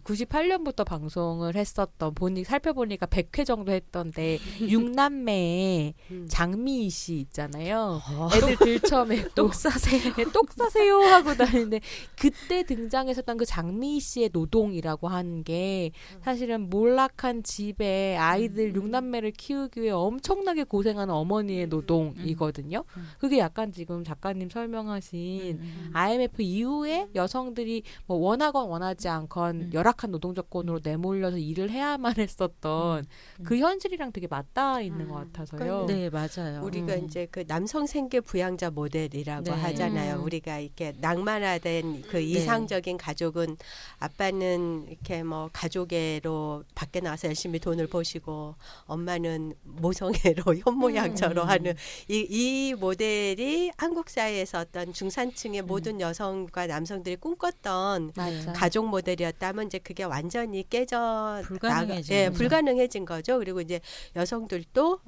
98년부터 방송을 했었던 살펴보니까 100회 정도 했던데 6남매의 장미희 씨 있잖아요. 애들 들쳐매고 똑 싸세요. 똑 싸세요 하고 다니는데 그때 등장했었던 그 장미희 씨의 노동이라고 하는 게 사실은 몰락한 집에 아이들 6남매를 키우기 위해 엄청나게 고생하는 어머니의 노동이거든요. 그게 약간 지금 작가님 설명하신 IMF 이후에 여성들이 뭐 원하건 원하지 않건 열악한 노동 조건으로 내몰려서 일을 해야만 했었던 그 현실이랑 되게 맞닿아 있는 것 같아서요. 네, 맞아요. 우리가 이제 그 남성 생계 부양자 모델이라고 네. 하잖아요. 우리가 이렇게 낭만화된 그 이상적인 가족은 아빠는 이렇게 뭐 가족애로 밖에 나와서 열심히 돈을 버시고 엄마는 모성애로 현모양처로 하는 이 모델이 한국 사회에서 어떤 중산층의 모든 여성과 남성들이 꿈꿨던 맞아. 가족 모델이었다면 이제 그게 완전히 깨져 불가능해진 거죠. 불가능해진 거죠. 그리고 이제 여성들도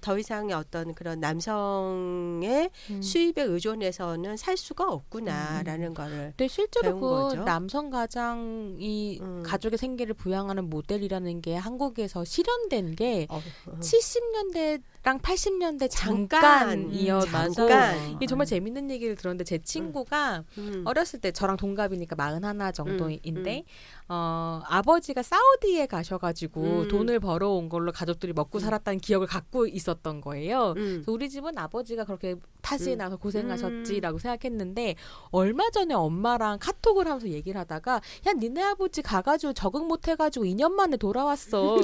더 이상의 어떤 그런 남성의 수입에 의존해서는 살 수가 없구나라는 거를 근데 실제로 배운 그 거죠. 남성 가장이 가족의 생계를 부양하는 모델이라는 게 한국에서 실현된 게 70년대랑 80년대 잠깐이었고 이게 정말 재밌는 얘기를 들었는데 제 친구가 어렸을 때 저랑 동갑이니까 41 정도인데 아버지가 사우디에 가셔가지고 돈을 벌어온 걸로 가족들이 먹고 살았다는 기억을 갖고 있었던 거예요. 그래서 우리 집은 아버지가 그렇게 타지에 나서 고생하셨지라고 생각했는데 얼마 전에 엄마랑 카톡을 하면서 얘기를 하다가 야 니네 아버지 가가지고 적응 못해가지고 2년 만에 돌아왔어.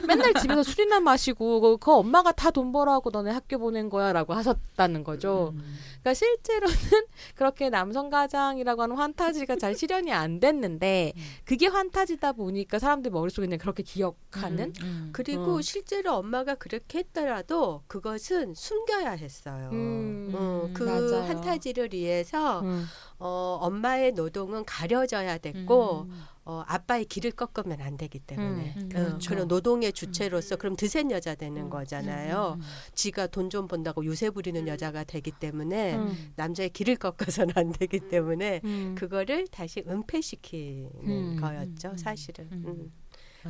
맨날 집에서 술이나 마시고 그 엄마가 다 돈 벌어하고 너네 학교 보낸 거야 라고 하셨다는 거죠. 그러니까 실제로는 그렇게 남성 가장이라고 하는 환타지가 잘 실현이 안 됐는데 그게 환타지다 보니까 사람들 머릿속에 그냥 그렇게 기억하는 그리고 실제로 엄마가 그렇게 했더라도 그것은 숨겨야 했어요. 그 맞아요. 환타지를 위해서 엄마의 노동은 가려져야 됐고 아빠의 길을 꺾으면 안 되기 때문에 그렇죠. 그런 노동의 주체로서 그럼 드센 여자 되는 거잖아요. 지가 돈 좀 번다고 유세 부리는 여자가 되기 때문에 남자의 길을 꺾어서는 안 되기 때문에 그거를 다시 은폐시키는 거였죠. 사실은.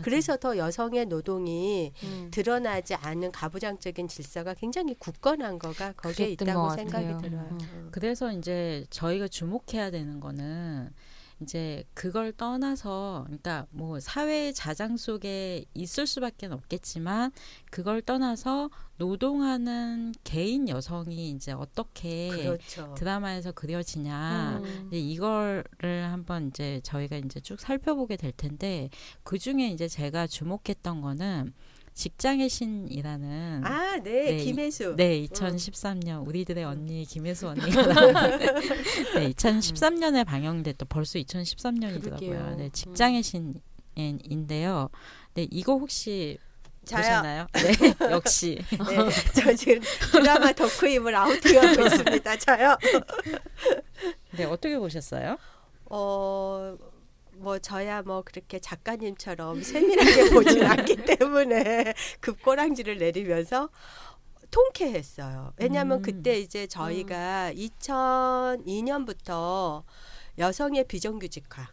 그래서 더 여성의 노동이 드러나지 않은 가부장적인 질서가 굉장히 굳건한 거가 거기에 그랬던 있다고 것 생각이 같아요. 들어요. 그래서 이제 저희가 주목해야 되는 거는 이제 그걸 떠나서 그러니까 뭐 사회의 자장 속에 있을 수밖에 없겠지만 그걸 떠나서 노동하는 개인 여성이 이제 어떻게 그렇죠. 드라마에서 그려지냐 이제 이거를 한번 이제 저희가 이제 쭉 살펴보게 될 텐데 그 중에 이제 제가 주목했던 거는 직장의 신이라는 아, 네, 김혜수. 네, 2013년 우리들의 언니 김혜수 언니가 네, 2013년에 방영됐던 벌써 2013년이더라고요. 네, 직장의 신인데요. 네, 이거 혹시 보셨나요? 네, 역시. 네, 저 지금 드라마 덕후임을 아우팅하고 있습니다. 저요. 네, 어떻게 보셨어요? 뭐 저야 뭐 그렇게 작가님처럼 세밀하게 보진 않기 때문에 급꼬랑지를 내리면서 통쾌했어요. 왜냐하면 그때 이제 저희가 2002년부터 여성의 비정규직화,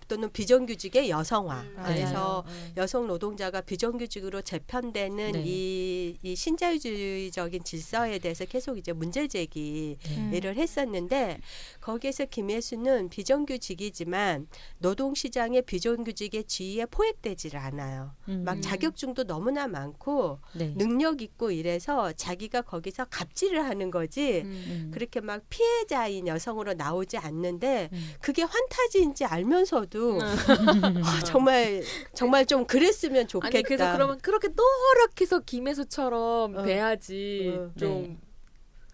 또는 비정규직의 여성화. 그래서 여성 노동자가 비정규직으로 재편되는 네. 이 신자유주의적인 질서에 대해서 계속 이제 문제 제기를 했었는데 거기에서 김혜수는 비정규직이지만 노동시장의 비정규직의 지위에 포획되지를 않아요. 막 자격증도 너무나 많고 네. 능력 있고 이래서 자기가 거기서 갑질을 하는 거지 그렇게 막 피해자인 여성으로 나오지 않는데 그게 환타지인지 알면서도 정말 좀 그랬으면 좋겠다. 아니 그래서 그러면 그렇게 노력해서 김혜수처럼 돼야지 좀 네.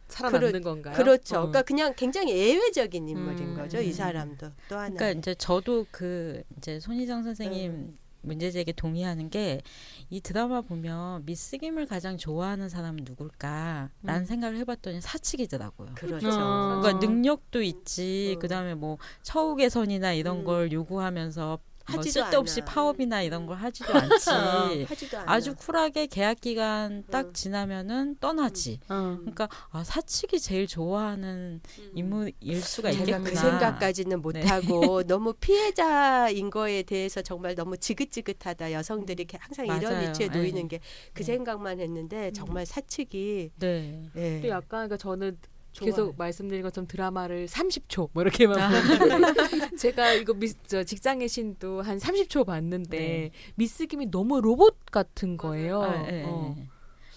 살아남는 건가요? 그렇죠. 그러니까 그냥 굉장히 예외적인 인물인 거죠. 이 음. 사람도 또 하나. 그러니까 이제 저도 그 이제 손희정 선생님 문제 제기에 동의하는 게 이 드라마 보면 미스 김을 가장 좋아하는 사람은 누굴까라는 생각을 해봤더니 사측이더라고요. 그렇죠. 그러니까 능력도 있지. 그다음에 뭐 처우 개선이나 이런 음. 걸 요구하면서 뭐 하지도 쓸데없이 않아. 파업이나 이런 걸 하지도 않지. 하지도 않아. 아주 쿨하게 계약 기간 딱 지나면은 떠나지. 어. 그러니까 사측이 제일 좋아하는 인물일 수가 제가 있겠구나. 그 생각까지는 못하고 너무 피해자인 거에 대해서 정말 너무 지긋지긋하다. 여성들이 이렇게 항상 이런 맞아요. 위치에 놓이는 네. 게 그 생각만 했는데 정말 사측이 네. 예. 또 약간 그러니까 저는 좋아요. 계속 말씀드린 것처럼 드라마를 30초 뭐 이렇게만 보는데 제가 이거 저 직장의 신도 한 30초 봤는데 네. 미스 김이 너무 로봇 같은 거예요.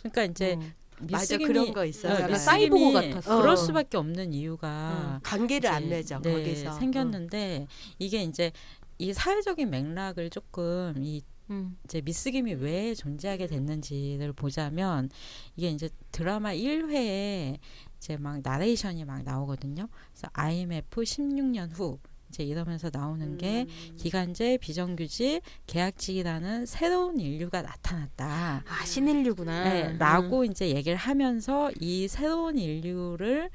그러니까 이제 맞아 미스김이 그런 거 있어요. 약간 미스김이 사이보그 같았어. 그럴 수밖에 없는 이유가 관계를 안 이제, 맺어 네, 거기서 생겼는데 이게 이제 이 사회적인 맥락을 조금 이제 미스김이 왜 존재하게 됐는지를 보자면 이게 이제 드라마 1회에 이제 막 나레이션이 막 나오거든요. 그래서 IMF 16년 후 이제 이러면서 나오는 게 기간제 비정규직 계약직이라는 새로운 인류가 나타났다. 아 신인류구나. 네, 라고 이제 얘기를 하면서 이 새로운 인류를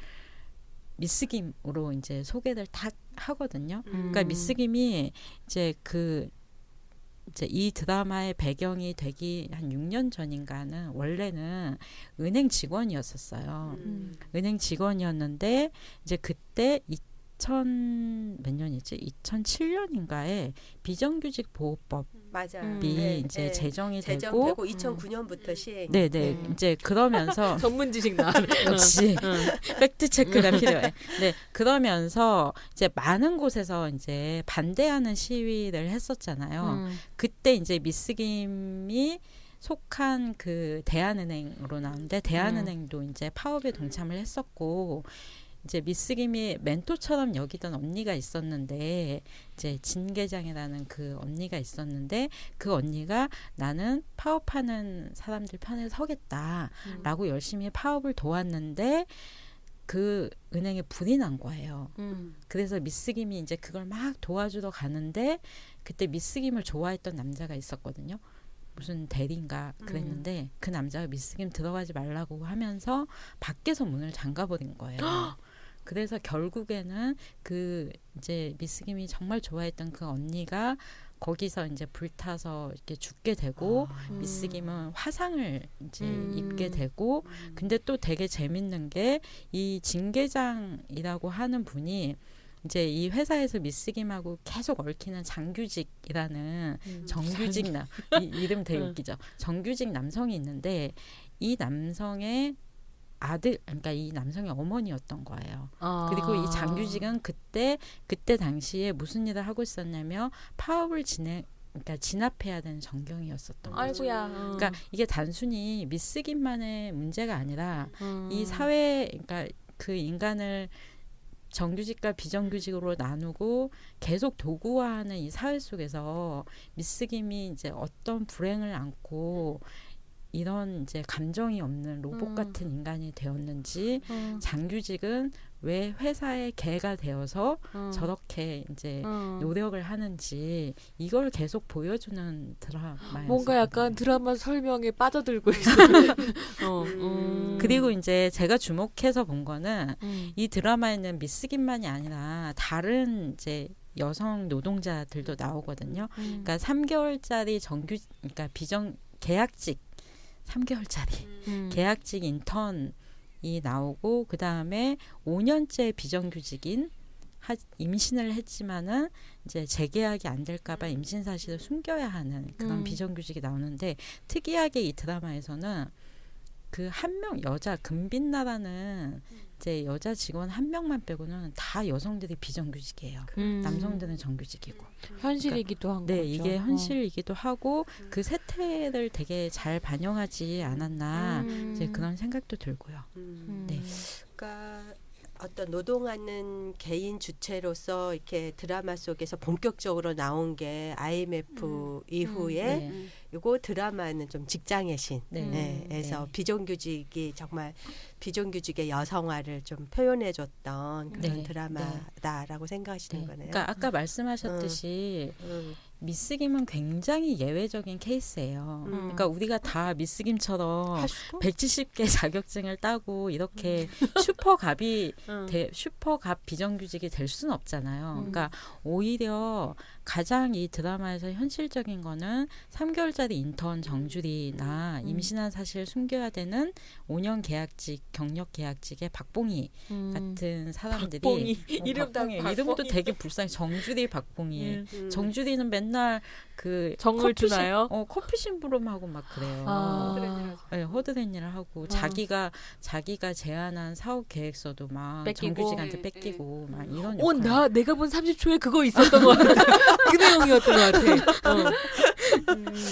미스김으로 이제 소개를 다 하거든요. 그러니까 미스김이 이제 이제 이 드라마의 배경이 되기 한 6년 전인가는 원래는 은행 직원이었었어요. 은행 직원이었는데 이제 그때 몇 년이지? 2007년인가에 비정규직 보호법이 맞아. 이제 제정이 되고 제정되고 2009년부터 시행. 네네 이제 그러면서 전문 지식 나. 역시 팩트 체크가 필요해. 네 그러면서 이제 많은 곳에서 이제 반대하는 시위를 했었잖아요. 그때 이제 미스김이 속한 그 대한은행으로 나오는데 대한은행도 이제 파업에 동참을 했었고. 이제 미스김이 멘토처럼 여기던 언니가 있었는데 이제 진계장이라는 그 언니가 있었는데 그 언니가 나는 파업하는 사람들 편에 서겠다라고 열심히 파업을 도왔는데 그 은행에 불이 난 거예요. 그래서 미스김이 이제 그걸 막 도와주러 가는데 그때 미스김을 좋아했던 남자가 있었거든요. 무슨 대리인가 그랬는데 그 남자가 미스김 들어가지 말라고 하면서 밖에서 문을 잠가버린 거예요. 그래서 결국에는 그 이제 미스김이 정말 좋아했던 그 언니가 거기서 이제 불타서 이렇게 죽게 되고 미스김은 화상을 이제 입게 되고 근데 또 되게 재밌는 게 이 진계장이라고 하는 분이 이제 이 회사에서 미스김하고 계속 얽히는 장규직이라는 정규직 이름 되게 웃기죠. 정규직 남성이 있는데 이 남성의 아들, 그러니까 이 남성의 어머니였던 거예요. 아. 그리고 이 장규직은 그때 당시에 무슨 일을 하고 있었냐면 파업을 그러니까 진압해야 되는 전경이었었던 거죠. 아이고야. 그러니까 이게 단순히 미스 김만의 문제가 아니라 이 사회, 그러니까 그 인간을 정규직과 비정규직으로 나누고 계속 도구화하는 이 사회 속에서 미스 김이 이제 어떤 불행을 안고 이런 이제 감정이 없는 로봇 같은 인간이 되었는지, 장규직은 왜 회사의 개가 되어서 저렇게 이제 노력을 하는지 이걸 계속 보여주는 드라마였어요. 뭔가 약간 드라마 설명에 빠져들고 있어요. 그리고 이제 제가 주목해서 본 거는 이 드라마에는 미스 김만이 아니라 다른 이제 여성 노동자들도 나오거든요. 그러니까 3개월짜리 그러니까 계약직 3개월짜리 계약직 인턴이 나오고, 그 다음에 5년째 비정규직인 임신을 했지만은 이제 재계약이 안 될까봐 임신 사실을 숨겨야 하는 그런 비정규직이 나오는데, 특이하게 이 드라마에서는 그 한 명 여자 금빛나라는 이제 여자 직원 한 명만 빼고는 다 여성들이 비정규직이에요. 남성들은 정규직이고. 현실이기도 한 네, 거죠. 이게 현실이기도 하고 그 세태를 되게 잘 반영하지 않았나 이제 그런 생각도 들고요. 네. 그러니까 어떤 노동하는 개인 주체로서 이렇게 드라마 속에서 본격적으로 나온 게 IMF 이후에 이거 드라마는 좀 직장의 신에서 비정규직이 정말 비정규직의 여성화를 좀 표현해줬던 그런 드라마다라고 생각하시는 거네요. 그러니까 아까 말씀하셨듯이 미스 김은 굉장히 예외적인 케이스예요. 그러니까 우리가 다 미스 김처럼 170개 자격증을 따고 이렇게 슈퍼갑 비정규직이 될 수는 없잖아요. 그러니까 오히려 가장 이 드라마에서 현실적인 거는 3개월짜리 인턴 정주리나 임신한 사실을 숨겨야 되는 5년 계약직, 경력 계약직의 박봉희 같은 사람들이 박봉희. 이름도 되게 불쌍해. 정주리 박봉희. 정주리는 맨날 그 정을 주나요? 커피 심부름하고 막 그래요. 네, 허드렛 일을 하고 자기가 제안한 사업 계획서도 막 뺏기고. 정규직한테 뺏기고 막 이런 역할. 내가 본 30초에 그거 있었던 것 같아. 그 내용이었던 것 같아.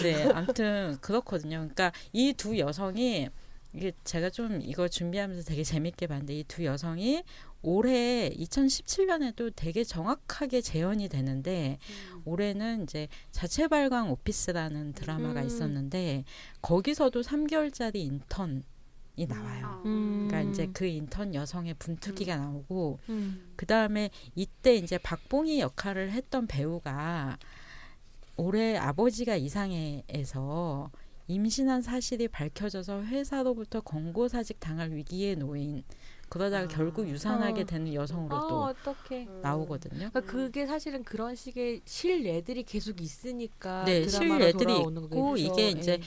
네, 아무튼 그렇거든요. 그러니까 이 두 여성이, 이게 제가 좀 이거 준비하면서 되게 재밌게 봤는데, 이 두 여성이 올해 2017년에도 되게 정확하게 재현이 되는데, 올해는 이제 자체 발광 오피스라는 드라마가 있었는데 거기서도 3개월짜리 인턴이 나와요. 그러니까 이제 그 인턴 여성의 분투기가 나오고, 그 다음에 이때 이제 박봉희 역할을 했던 배우가 올해 아버지가 이상해에서 임신한 사실이 밝혀져서 회사로부터 권고사직 당할 위기에 놓인, 그러다가 결국 유산하게 되는 여성으로 또 어떡해. 나오거든요. 그러니까 그게 사실은 그런 식의 실례들이 계속 있으니까 네, 드라마로 실례들이 돌아오는 있고, 거겠죠. 이게 이제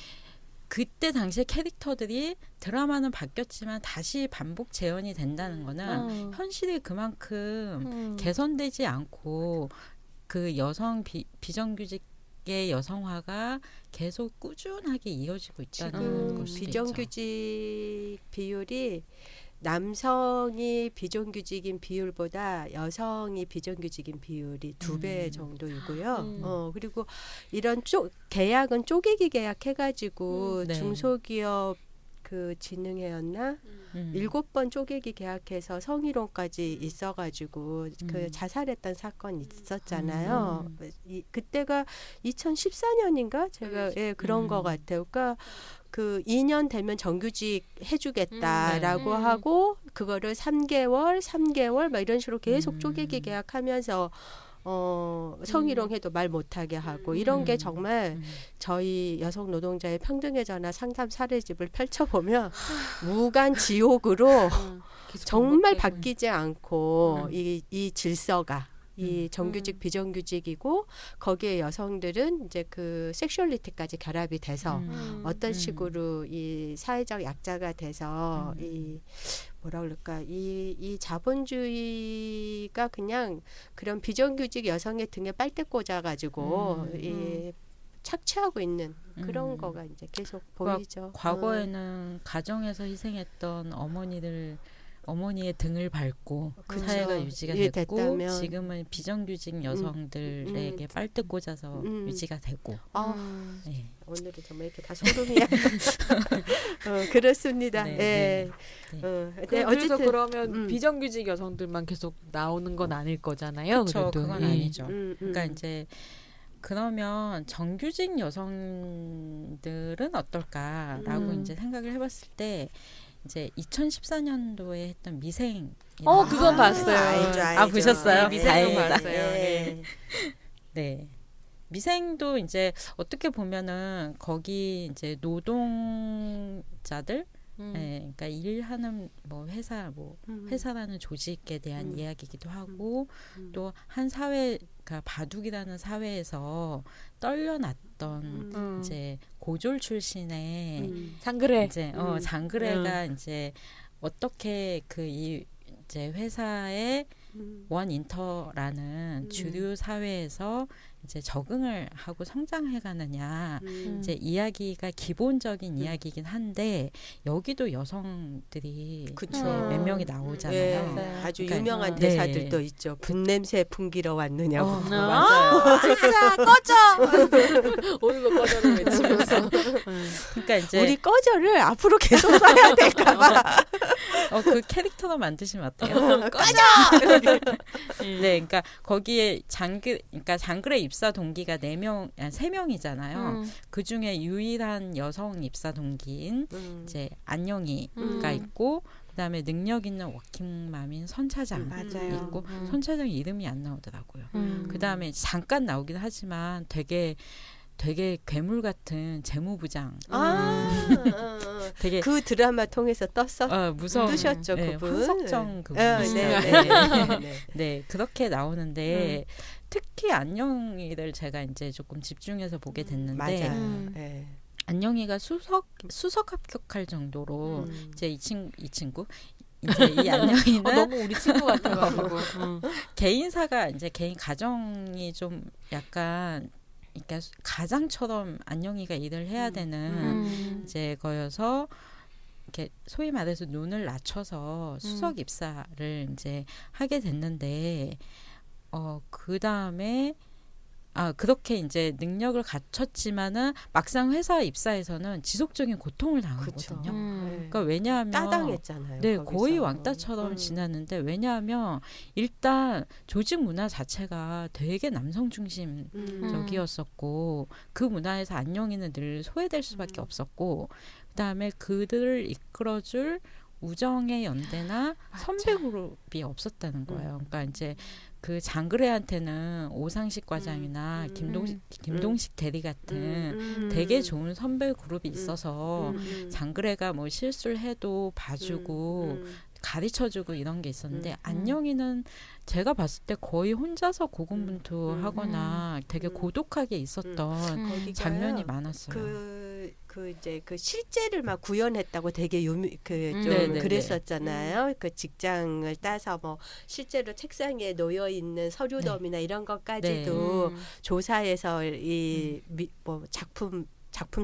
그때 당시에 캐릭터들이 드라마는 바뀌었지만 다시 반복 재현이 된다는 거는 현실이 그만큼 개선되지 않고 그 여성 비정규직의 여성화가 계속 꾸준하게 이어지고 있다는 걸 수도 비정규직 있죠. 비율이 남성이 비정규직인 비율보다 여성이 비정규직인 비율이 2배 정도이고요. 그리고 이런 계약은 쪼개기 계약해가지고 중소기업 그 진흥회였나 7번 쪼개기 계약해서 성희롱까지 있어가지고 그 자살했던 사건이 있었잖아요. 그때가 2014년인가 제가 그런 것 같아요. 그러니까 그 2년 되면 정규직 해주겠다라고 하고 그거를 3개월 막 이런 식으로 계속 쪼개기 계약하면서 성희롱해도 말 못하게 하고 이런 게 정말 저희 여성 노동자의 평등의 전화 상담 사례집을 펼쳐보면 무간 지옥으로 정말 바뀌지 않고 이 질서가 이 정규직 비정규직이고 거기에 여성들은 이제 그 섹슈얼리티까지 결합이 돼서 어떤 식으로 이 사회적 약자가 돼서 이 뭐라 그럴까 이 자본주의가 그냥 그런 비정규직 여성의 등에 빨대 꽂아가지고 이 착취하고 있는 그런 거가 이제 계속 보이죠. 과거에는 가정에서 희생했던 어머니의 등을 밟고 그쵸. 사회가 유지가 예, 됐고 됐다면. 지금은 비정규직 여성들에게 빨대 꽂아서 유지가 되고 네. 오늘은 정말 이렇게 다 소름이야. 그렇습니다. 네, 예. 네. 네, 그래서 어쨌든 그러면 비정규직 여성들만 계속 나오는 건 아닐 거잖아요. 그렇죠. 그래도. 그건 예. 아니죠. 그러니까 이제 그러면 정규직 여성들은 어떨까라고 이제 생각을 해봤을 때 이제 2014년도에 했던 미생 그건 봤어요. 알죠. 보셨어요? 네, 미생도 다행이다. 봤어요. 예. 네. 미생도 이제 어떻게 보면은 거기 이제 노동자들 네, 그러니까 일하는 뭐 회사라는 조직에 대한 이야기이기도 하고 또 한 사회가 바둑이라는 사회에서 떨려났던 이제 고졸 출신의 장그래. 이제 장그래가 이제 어떻게 이제 회사의 원인터라는 주류 사회에서 이제 적응을 하고 성장해 가느냐 이제 이야기가 기본적인 이야기이긴 한데 여기도 여성들이 그쵸. 이제 몇 명이 나오잖아요. 예, 아주 그러니까, 유명한 네. 대사들도 있죠. 분냄새 풍기러 왔느냐고. 맞아요. 진짜 꺼져. 오늘도 꺼져를 외치면서. 그러니까 이제 우리 꺼져를 앞으로 계속 써야 될까봐. 그 캐릭터로 만드시면 어때요? 꺼져. 네, 그러니까 거기에 그러니까 장글의 입사 동기가 3명이잖아요. 그 중에 유일한 여성 입사 동기인 이제 안녕이가 있고, 그다음에 능력 있는 워킹맘인 선차장 맞아요. 있고, 선차장 이름이 안 나오더라고요. 그다음에 잠깐 나오긴 하지만 되게 괴물 같은 재무부장. 되게 그 드라마 통해서 떴어. 무서운 뜨셨죠, 네, 그분. 황석정 그분. 네, 그렇게 나오는데 특히 안녕이를 제가 이제 조금 집중해서 보게 됐는데 맞아요. 네. 안녕이가 수석 합격할 정도로 이제 이 친구 이제 이 안녕이는 너무 우리 친구 같아가지고 개인사가 이제 개인 가정이 좀 약간 그러니까 가장처럼 안녕이가 일을 해야 되는 이제 거여서 이렇게 소위 말해서 눈을 낮춰서 수석 입사를 이제 하게 됐는데 그 다음에 그렇게 이제 능력을 갖췄지만은 막상 회사 입사에서는 지속적인 고통을 당하거든요. 그러니까 왜냐하면 따당했잖아요. 네, 거기서. 거의 왕따처럼 지났는데 왜냐하면 일단 조직 문화 자체가 되게 남성 중심적이었었고 그 문화에서 안녕이는 늘 소외될 수밖에 없었고 그다음에 그들을 이끌어줄 우정의 연대나 선배 그룹이 없었다는 거예요. 그러니까 이제 그 장그래한테는 오상식 과장이나 김동식 대리 같은 되게 좋은 선배 그룹이 있어서 장그래가 뭐 실수를 해도 봐주고 가르쳐주고 이런 게 있었는데 안녕이는 제가 봤을 때 거의 혼자서 고군분투하거나 되게 고독하게 있었던 장면이 많았어요. 이제 그 실제를 막 구현했다고 되게 좀 그랬었잖아요. 그 직장을 따서 뭐 실제로 책상에 놓여 있는 서류덤이나 이런 것까지도 조사해서 뭐 작품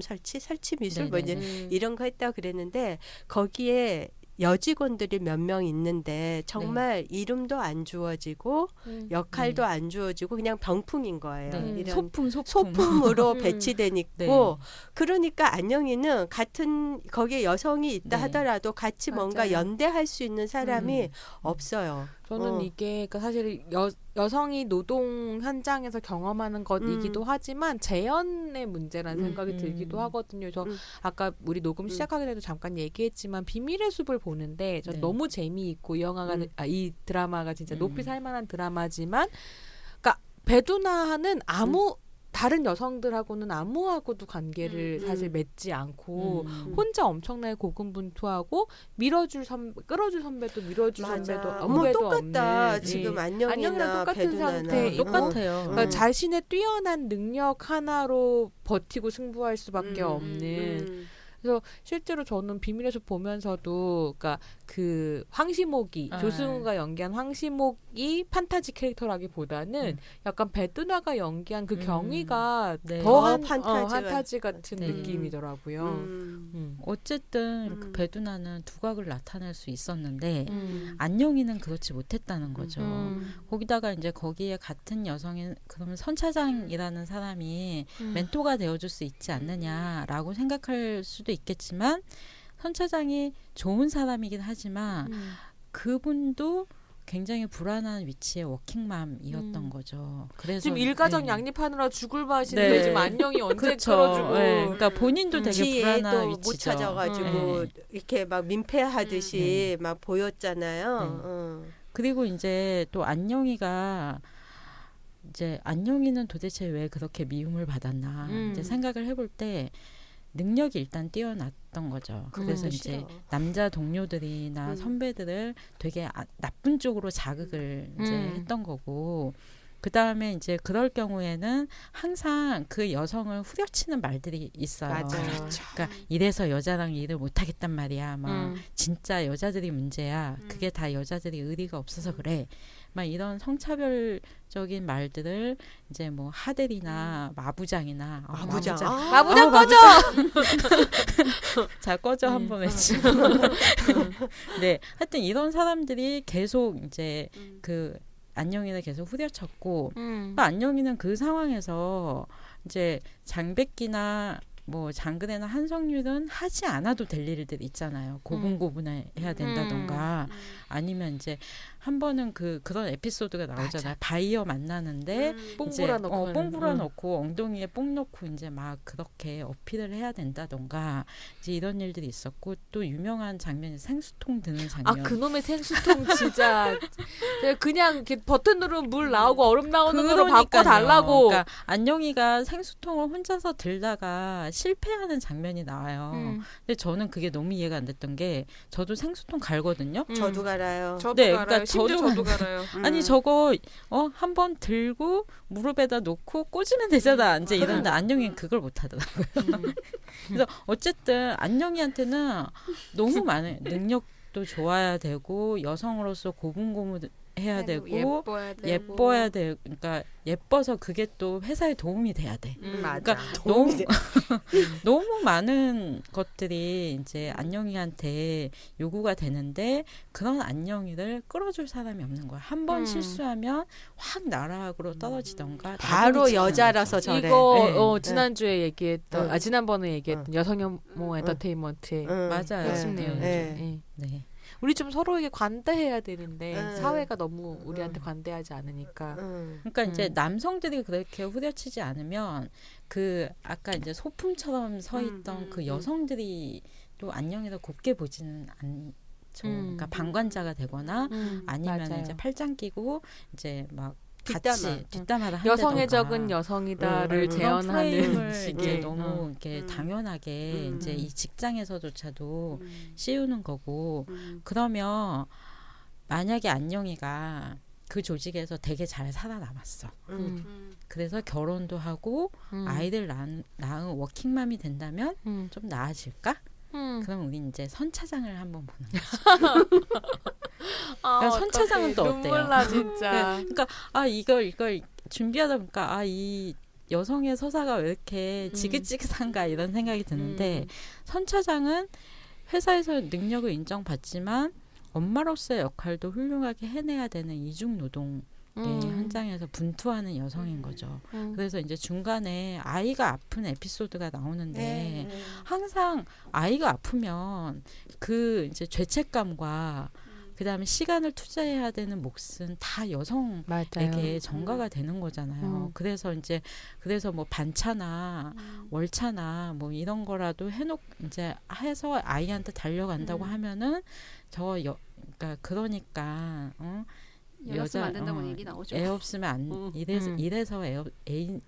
설치 미술 뭐 이제 이런 거 했다고 그랬는데 거기에 여직원들이 몇 명 있는데 정말 이름도 안 주어지고 역할도 안 주어지고 그냥 병풍인 거예요. 이런 소품으로 배치되니까 그러니까 안녕이는 같은 거기에 여성이 있다 하더라도 같이 뭔가 연대할 수 있는 사람이 없어요. 저는 이게 그러니까 사실 여성이 노동 현장에서 경험하는 것이기도 하지만 재현의 문제라는 생각이 들기도 하거든요. 그래서 아까 우리 녹음 시작하기 전에도 잠깐 얘기했지만 비밀의 숲을 보는데 전 너무 재미있고 이 드라마가 진짜 높이 살만한 드라마지만 그러니까 배두나는 다른 여성들하고는 아무하고도 관계를 사실 맺지 않고 혼자 엄청나게 고군분투하고 끌어줄 선배도 밀어줄 선배도 뭐 똑같다. 없는 지금 안녕이랑 똑같은 배두나나. 상태 똑같아요. 그러니까 자신의 뛰어난 능력 하나로 버티고 승부할 수밖에 없는 그래서 실제로 저는 비밀에서 보면서도 그러니까 그 황시목이 조승우가 연기한 황시목이 판타지 캐릭터라기보다는 약간 배두나가 연기한 그 경위가 네. 더 판타지 같은 네. 느낌이더라고요. 어쨌든 그 배두나는 두각을 나타낼 수 있었는데 음. 안녕이는 그렇지 못했다는 거죠. 음. 거기다가 이제 거기에 같은 여성인 그러면 선 차장이라는 사람이 멘토가 되어줄 수 있지 않느냐라고 생각할 수도 있겠지만 선 차장이 좋은 사람이긴 하지만 그분도 굉장히 불안한 위치의 워킹맘이었던 거죠. 그래서 지금 일가정 네. 양립하느라 죽을 맛인데 네. 지금 안녕이 언제 그렇죠. 끌어주고 네. 그러니까 본인도 되게 지에 불안한 또 위치죠. 못 찾아가지고 이렇게 막 민폐하듯이 막 보였잖아요. 네. 그리고 이제 또 안녕이가 이제 안녕이는 도대체 왜 그렇게 미움을 받았나 이제 생각을 해볼 때 능력이 일단 뛰어났던 거죠. 그래서 이제 남자 동료들이나 선배들을 되게 나쁜 쪽으로 자극을 이제 했던 거고 그 다음에 이제 그럴 경우에는 항상 그 여성을 후려치는 말들이 있어요. 맞아요. 그러니까 이래서 여자랑 일을 못하겠단 말이야. 막 진짜 여자들이 문제야. 그게 다 여자들이 의리가 없어서 그래. 막 이런 성차별적인 말들을 이제 뭐 하델이나 마부장이나 마부장 꺼져. 자 꺼져 한번 외치고 네 하여튼 이런 사람들이 계속 이제 그 안녕이를 계속 후려쳤고 안녕이는 그 상황에서 이제 장백기나 뭐 장근혜나 한성률은 하지 않아도 될 일들 있잖아요. 고분고분해야 된다던가 아니면 이제 한 번은 그런 에피소드가 나오잖아요. 바이어 만나는데 뽕 불어넣고 엉덩이에 뽕 넣고 이제 막 그렇게 어필을 해야 된다던가 이제 이런 일들이 있었고 또 유명한 장면이 생수통 드는 장면. 그놈의 생수통 진짜 그냥 이렇게 버튼 누르면 물 나오고 얼음 나오는 거로 바꿔달라고. 그러니까 안녕이가 생수통을 혼자서 들다가 실패하는 장면이 나와요. 근데 저는 그게 너무 이해가 안 됐던 게 저도 생수통 갈거든요. 저도 갈아요. 저도 네, 갈아요. 그러니까 저도 갈아요. 아니 저거 한번 들고 무릎에다 놓고 꽂으면 되잖아. 이제 이런데 안녕이는 그걸 못 하더라고요. 그래서 어쨌든 안녕이한테는 너무 많은 능력도 좋아야 되고 여성으로서 고분고분해야 되고 예뻐야 되고 그러니까 예뻐서 그게 또 회사에 도움이 돼야 돼. 맞아. 그러니까 너무 많은 것들이 이제 안녕이한테 요구가 되는데 그런 안녕이를 끌어줄 사람이 없는 거야. 한 번 실수하면 확 나락으로 떨어지던가 바로 여자라서 저래. 이거 지난주에 얘기했던 지난번에 얘기했던 여성혐오 엔터테인먼트의 맞아요. 핵심 내용이죠. 네. 우리 좀 서로에게 관대해야 되는데 사회가 너무 우리한테 관대하지 않으니까. 그러니까 이제 남성들이 그렇게 후려치지 않으면 그 아까 이제 소품처럼 서 있던 그 여성들이 또 안녕이를 곱게 보지는 않죠. 그러니까 방관자가 되거나 아니면 맞아요. 이제 팔짱 끼고 이제 막 뒷담화 한다던가. 여성의 적은 여성이다를 재현하는 이제 식의 너무 이렇게 당연하게 이제 이 직장에서조차도 씌우는 거고 그러면 만약에 안녕이가 그 조직에서 되게 잘 살아남았어. 그래서 결혼도 하고 아이들 낳은 워킹맘이 된다면 좀 나아질까? 그럼 우리 이제 선 차장을 한번 보는 거죠. 그러니까 선 차장은 또 어때요? 눈물 나 진짜. 네. 그러니까 이걸 준비하다 보니까 이 여성의 서사가 왜 이렇게 지긋지긋한가 이런 생각이 드는데 선 차장은 회사에서 능력을 인정받지만 엄마로서의 역할도 훌륭하게 해내야 되는 이중 노동 현장에서 분투하는 여성인 거죠. 그래서 이제 중간에 아이가 아픈 에피소드가 나오는데 항상 아이가 아프면 그 이제 죄책감과 그다음에 시간을 투자해야 되는 몫은 다 여성에게 전가가 되는 거잖아요. 그래서 뭐 반차나 월차나 뭐 이런 거라도 이제 해서 아이한테 달려간다고 하면은 그러니까 애 없으면 안 된다고 얘기 나오죠. 애 없으면 이래서 애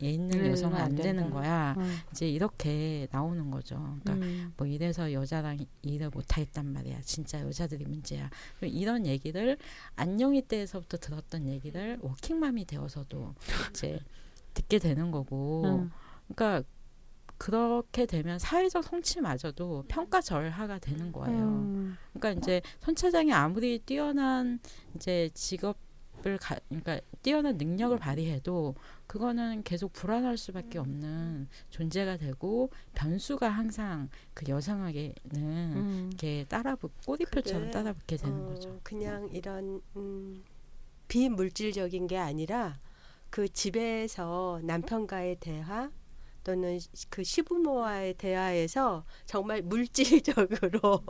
있는 여성은 안 되는 거야. 이제 이렇게 나오는 거죠. 그러니까 뭐 이래서 여자랑 일을 못하겠단 말이야. 진짜 여자들이 문제야. 이런 얘기를 안녕이 때에서부터 들었던 얘기를 워킹맘이 되어서도 이제 듣게 되는 거고. 그러니까 그렇게 되면 사회적 성취마저도 평가절하가 되는 거예요. 그러니까 이제 손 차장이 아무리 뛰어난 이제 그러니까 뛰어난 능력을 발휘해도 그거는 계속 불안할 수밖에 없는 존재가 되고 변수가 항상 그 여성에게는 이렇게 꼬리표처럼 따라붙게 되는 거죠. 그냥 이런 비물질적인 게 아니라 그 집에서 남편과의 대화 또는 그 시부모와의 대화에서 정말 물질적으로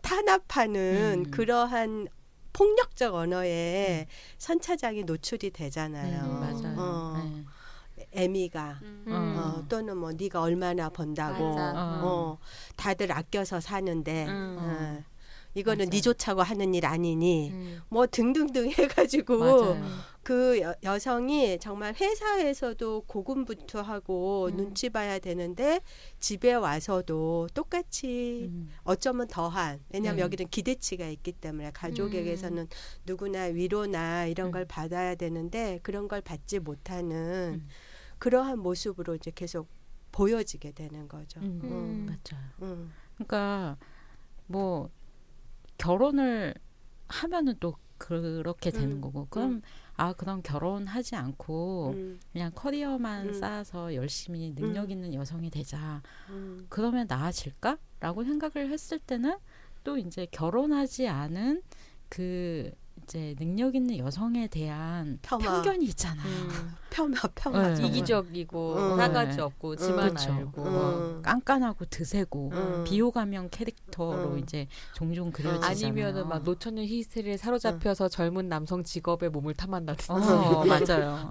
탄압하는 그러한 폭력적 언어에 선차장이 노출이 되잖아요. 맞아요. 애미가 또는 뭐 네가 얼마나 번다고 다들 아껴서 사는데 이거는 네 좋자고 하는 일 아니니 뭐 등등등 해가지고 맞아요. 그 여성이 정말 회사에서도 고군분투하고 눈치 봐야 되는데 집에 와서도 똑같이 어쩌면 더한 왜냐하면 여기는 기대치가 있기 때문에 가족에게서는 누구나 위로나 이런 걸 받아야 되는데 그런 걸 받지 못하는 그러한 모습으로 이제 계속 보여지게 되는 거죠. 맞아요. 그러니까 뭐 결혼을 하면은 또 그렇게 되는 거고 그럼 그럼 결혼하지 않고 그냥 커리어만 쌓아서 열심히 능력 있는 여성이 되자. 그러면 나아질까? 라고 생각을 했을 때는 또 이제 결혼하지 않은 그 이제 능력 있는 여성에 대한 편견이 있잖아요. 폄하. 네. 이기적이고 싸가지 없고 지만 알고 깐깐하고 드세고 비호감형 캐릭터로 이제 종종 그려지잖아요. 아니면은 막 노처녀 히스테리에 사로잡혀서 젊은 남성 직업에 몸을 탐한다든지. 맞아요.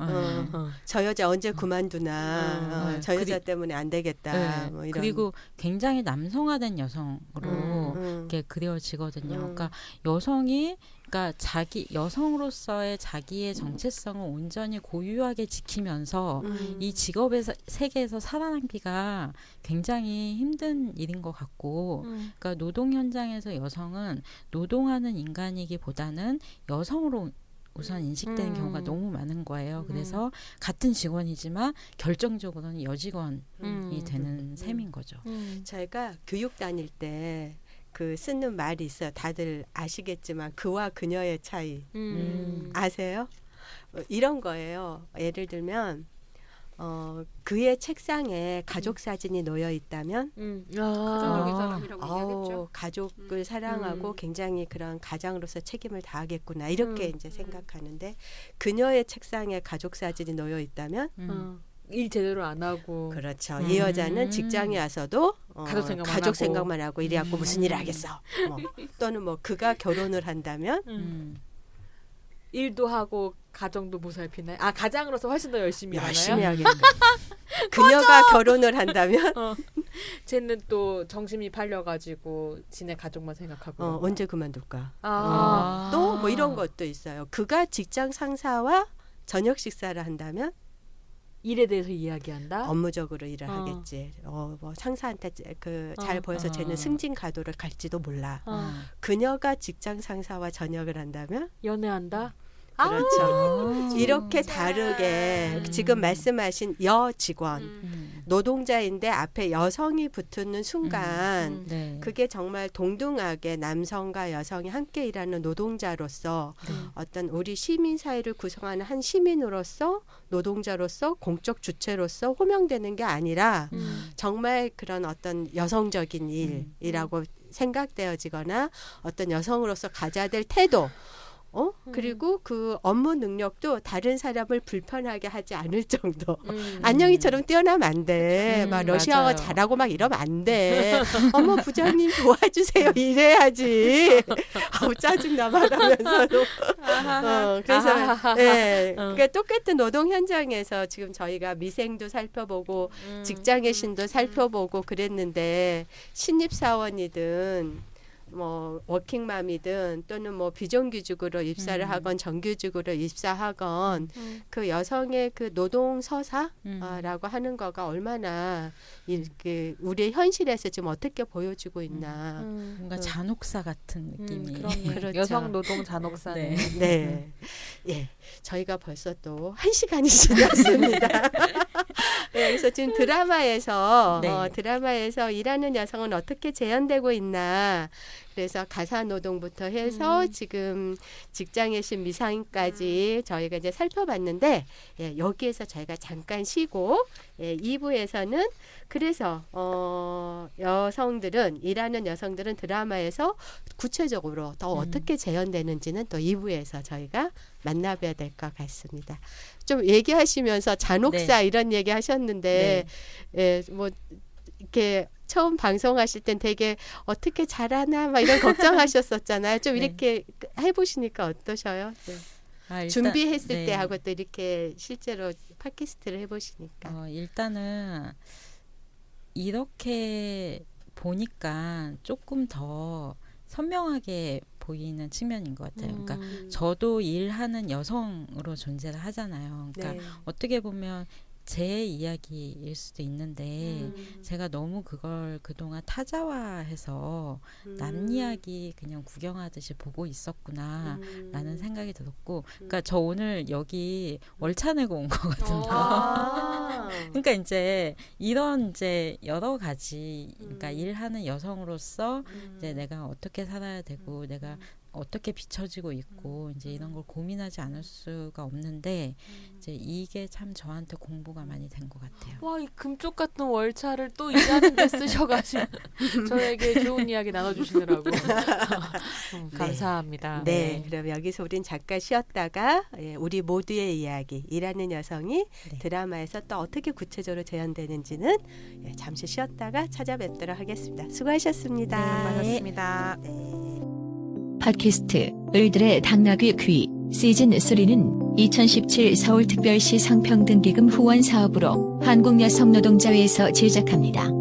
저 여자 언제 그만두나. 저 여자 때문에 안 되겠다. 뭐 이런. 그리고 굉장히 남성화된 여성으로 이렇게 그려지거든요. 그러니까 여성이 그러니까 여성으로서의 자기의 정체성을 온전히 고유하게 지키면서 이 직업의 세계에서 살아남기가 굉장히 힘든 일인 것 같고 그러니까 노동 현장에서 여성은 노동하는 인간이기보다는 여성으로 우선 인식되는 경우가 너무 많은 거예요. 그래서 같은 직원이지만 결정적으로는 여직원이 되는 셈인 거죠. 제가 교육 다닐 때 그 쓰는 말이 있어요. 다들 아시겠지만 그와 그녀의 차이 아세요? 이런 거예요. 예를 들면 그의 책상에 가족 사진이 놓여 있다면 가정적인 사람이라고 얘기하겠죠. 가족을 사랑하고 굉장히 그런 가장으로서 책임을 다하겠구나 이렇게 이제 생각하는데 그녀의 책상에 가족 사진이 놓여 있다면 일 제대로 안 하고 그렇죠. 이 여자는 직장에 와서도 가족 생각만 하고 이리 갖고 무슨 일을 하겠어. 또는 뭐 그가 결혼을 한다면 일도 하고 가정도 보살피나요? 가장으로서 훨씬 더 열심히 열심히 하나요? 하겠다. 그녀가 결혼을 한다면 쟤는 또 정신이 팔려가지고 지네 가족만 생각하고 언제 그만둘까? 또 뭐 이런 것도 있어요. 그가 직장 상사와 저녁 식사를 한다면 일에 대해서 이야기한다. 업무적으로 일을 하겠지. 뭐 상사한테 잘 보여서 쟤는 승진 가도를 갈지도 몰라. 그녀가 직장 상사와 저녁을 한다면 연애한다. 그렇죠. 이렇게 다르게 지금 말씀하신 여직원 노동자인데 앞에 여성이 붙는 순간 그게 정말 동등하게 남성과 여성이 함께 일하는 노동자로서 어떤 우리 시민사회를 구성하는 한 시민으로서 노동자로서 공적 주체로서 호명되는 게 아니라 정말 그런 어떤 여성적인 일이라고 생각되어지거나 어떤 여성으로서 가져야 될 태도 그리고 그 업무 능력도 다른 사람을 불편하게 하지 않을 정도. 안녕이처럼 뛰어나면 안 돼. 막 러시아어 맞아요. 잘하고 막 이러면 안 돼. 어머 부장님 도와주세요. 이래야지. 짜증나 말하면서도. 그래서 그러니까 똑같은 노동 현장에서 지금 저희가 미생도 살펴보고 직장의 신도 살펴보고 그랬는데 신입사원이든 뭐 워킹맘이든 또는 뭐 비정규직으로 입사를 하건 정규직으로 입사하건 그 여성의 그 노동 서사라고 하는 거가 얼마나 이렇게 우리의 현실에서 지금 어떻게 보여지고 있나. 뭔가 잔혹사 같은 느낌이. 그렇죠. 여성 노동 잔혹사네. 네. 예. 저희가 벌써 또 1시간이 지났습니다. 네, 그래서 지금 드라마에서 네. 드라마에서 일하는 여성은 어떻게 재현되고 있나. 그래서 가사 노동부터 해서 지금 직장의 신 미상까지 저희가 이제 살펴봤는데 예, 여기에서 저희가 잠깐 쉬고 예, 2부에서는 그래서 여성들은 일하는 여성들은 드라마에서 구체적으로 더 어떻게 재현되는지는 또 2부에서 저희가 만나봐야 될 것 같습니다. 좀 얘기하시면서 잔혹사 이런 얘기 하셨는데 예, 뭐 이렇게 처음 방송하실 땐 되게 어떻게 잘하나 막 이런 걱정하셨었잖아요. 좀 이렇게 해보시니까 어떠셔요? 네. 일단, 준비했을 때하고 또 이렇게 실제로 팟캐스트를 해보시니까. 일단은 이렇게 보니까 조금 더 선명하게 보이는 측면인 것 같아요. 그러니까 저도 일하는 여성으로 존재를 하잖아요. 그러니까 어떻게 보면 제 이야기일 수도 있는데 제가 너무 그걸 그동안 타자화해서 남 이야기 그냥 구경하듯이 보고 있었구나 라는 생각이 들었고 그러니까 저 오늘 여기 월차 내고 온 거거든요. 그러니까 이제 이런 이제 여러 가지 그러니까 일하는 여성으로서 이제 내가 어떻게 살아야 되고 내가 어떻게 비춰지고 있고 이제 이런 걸 고민하지 않을 수가 없는데 이제 이게 참 저한테 공부가 많이 된 것 같아요. 와, 이 금쪽 같은 월차를 또 일하는 데 쓰셔가지고 저에게 좋은 이야기 나눠주시느라고 감사합니다. 네, 그럼 여기서 우린 잠깐 쉬었다가 예, 우리 모두의 이야기 일하는 여성이 드라마에서 또 어떻게 구체적으로 재현되는지는 예, 잠시 쉬었다가 찾아뵙도록 하겠습니다. 수고하셨습니다. 고맙습니다. 팟캐스트 을들의 당나귀 귀 시즌3는 2017 서울특별시 성평등기금 후원 사업으로 한국여성노동자회에서 제작합니다.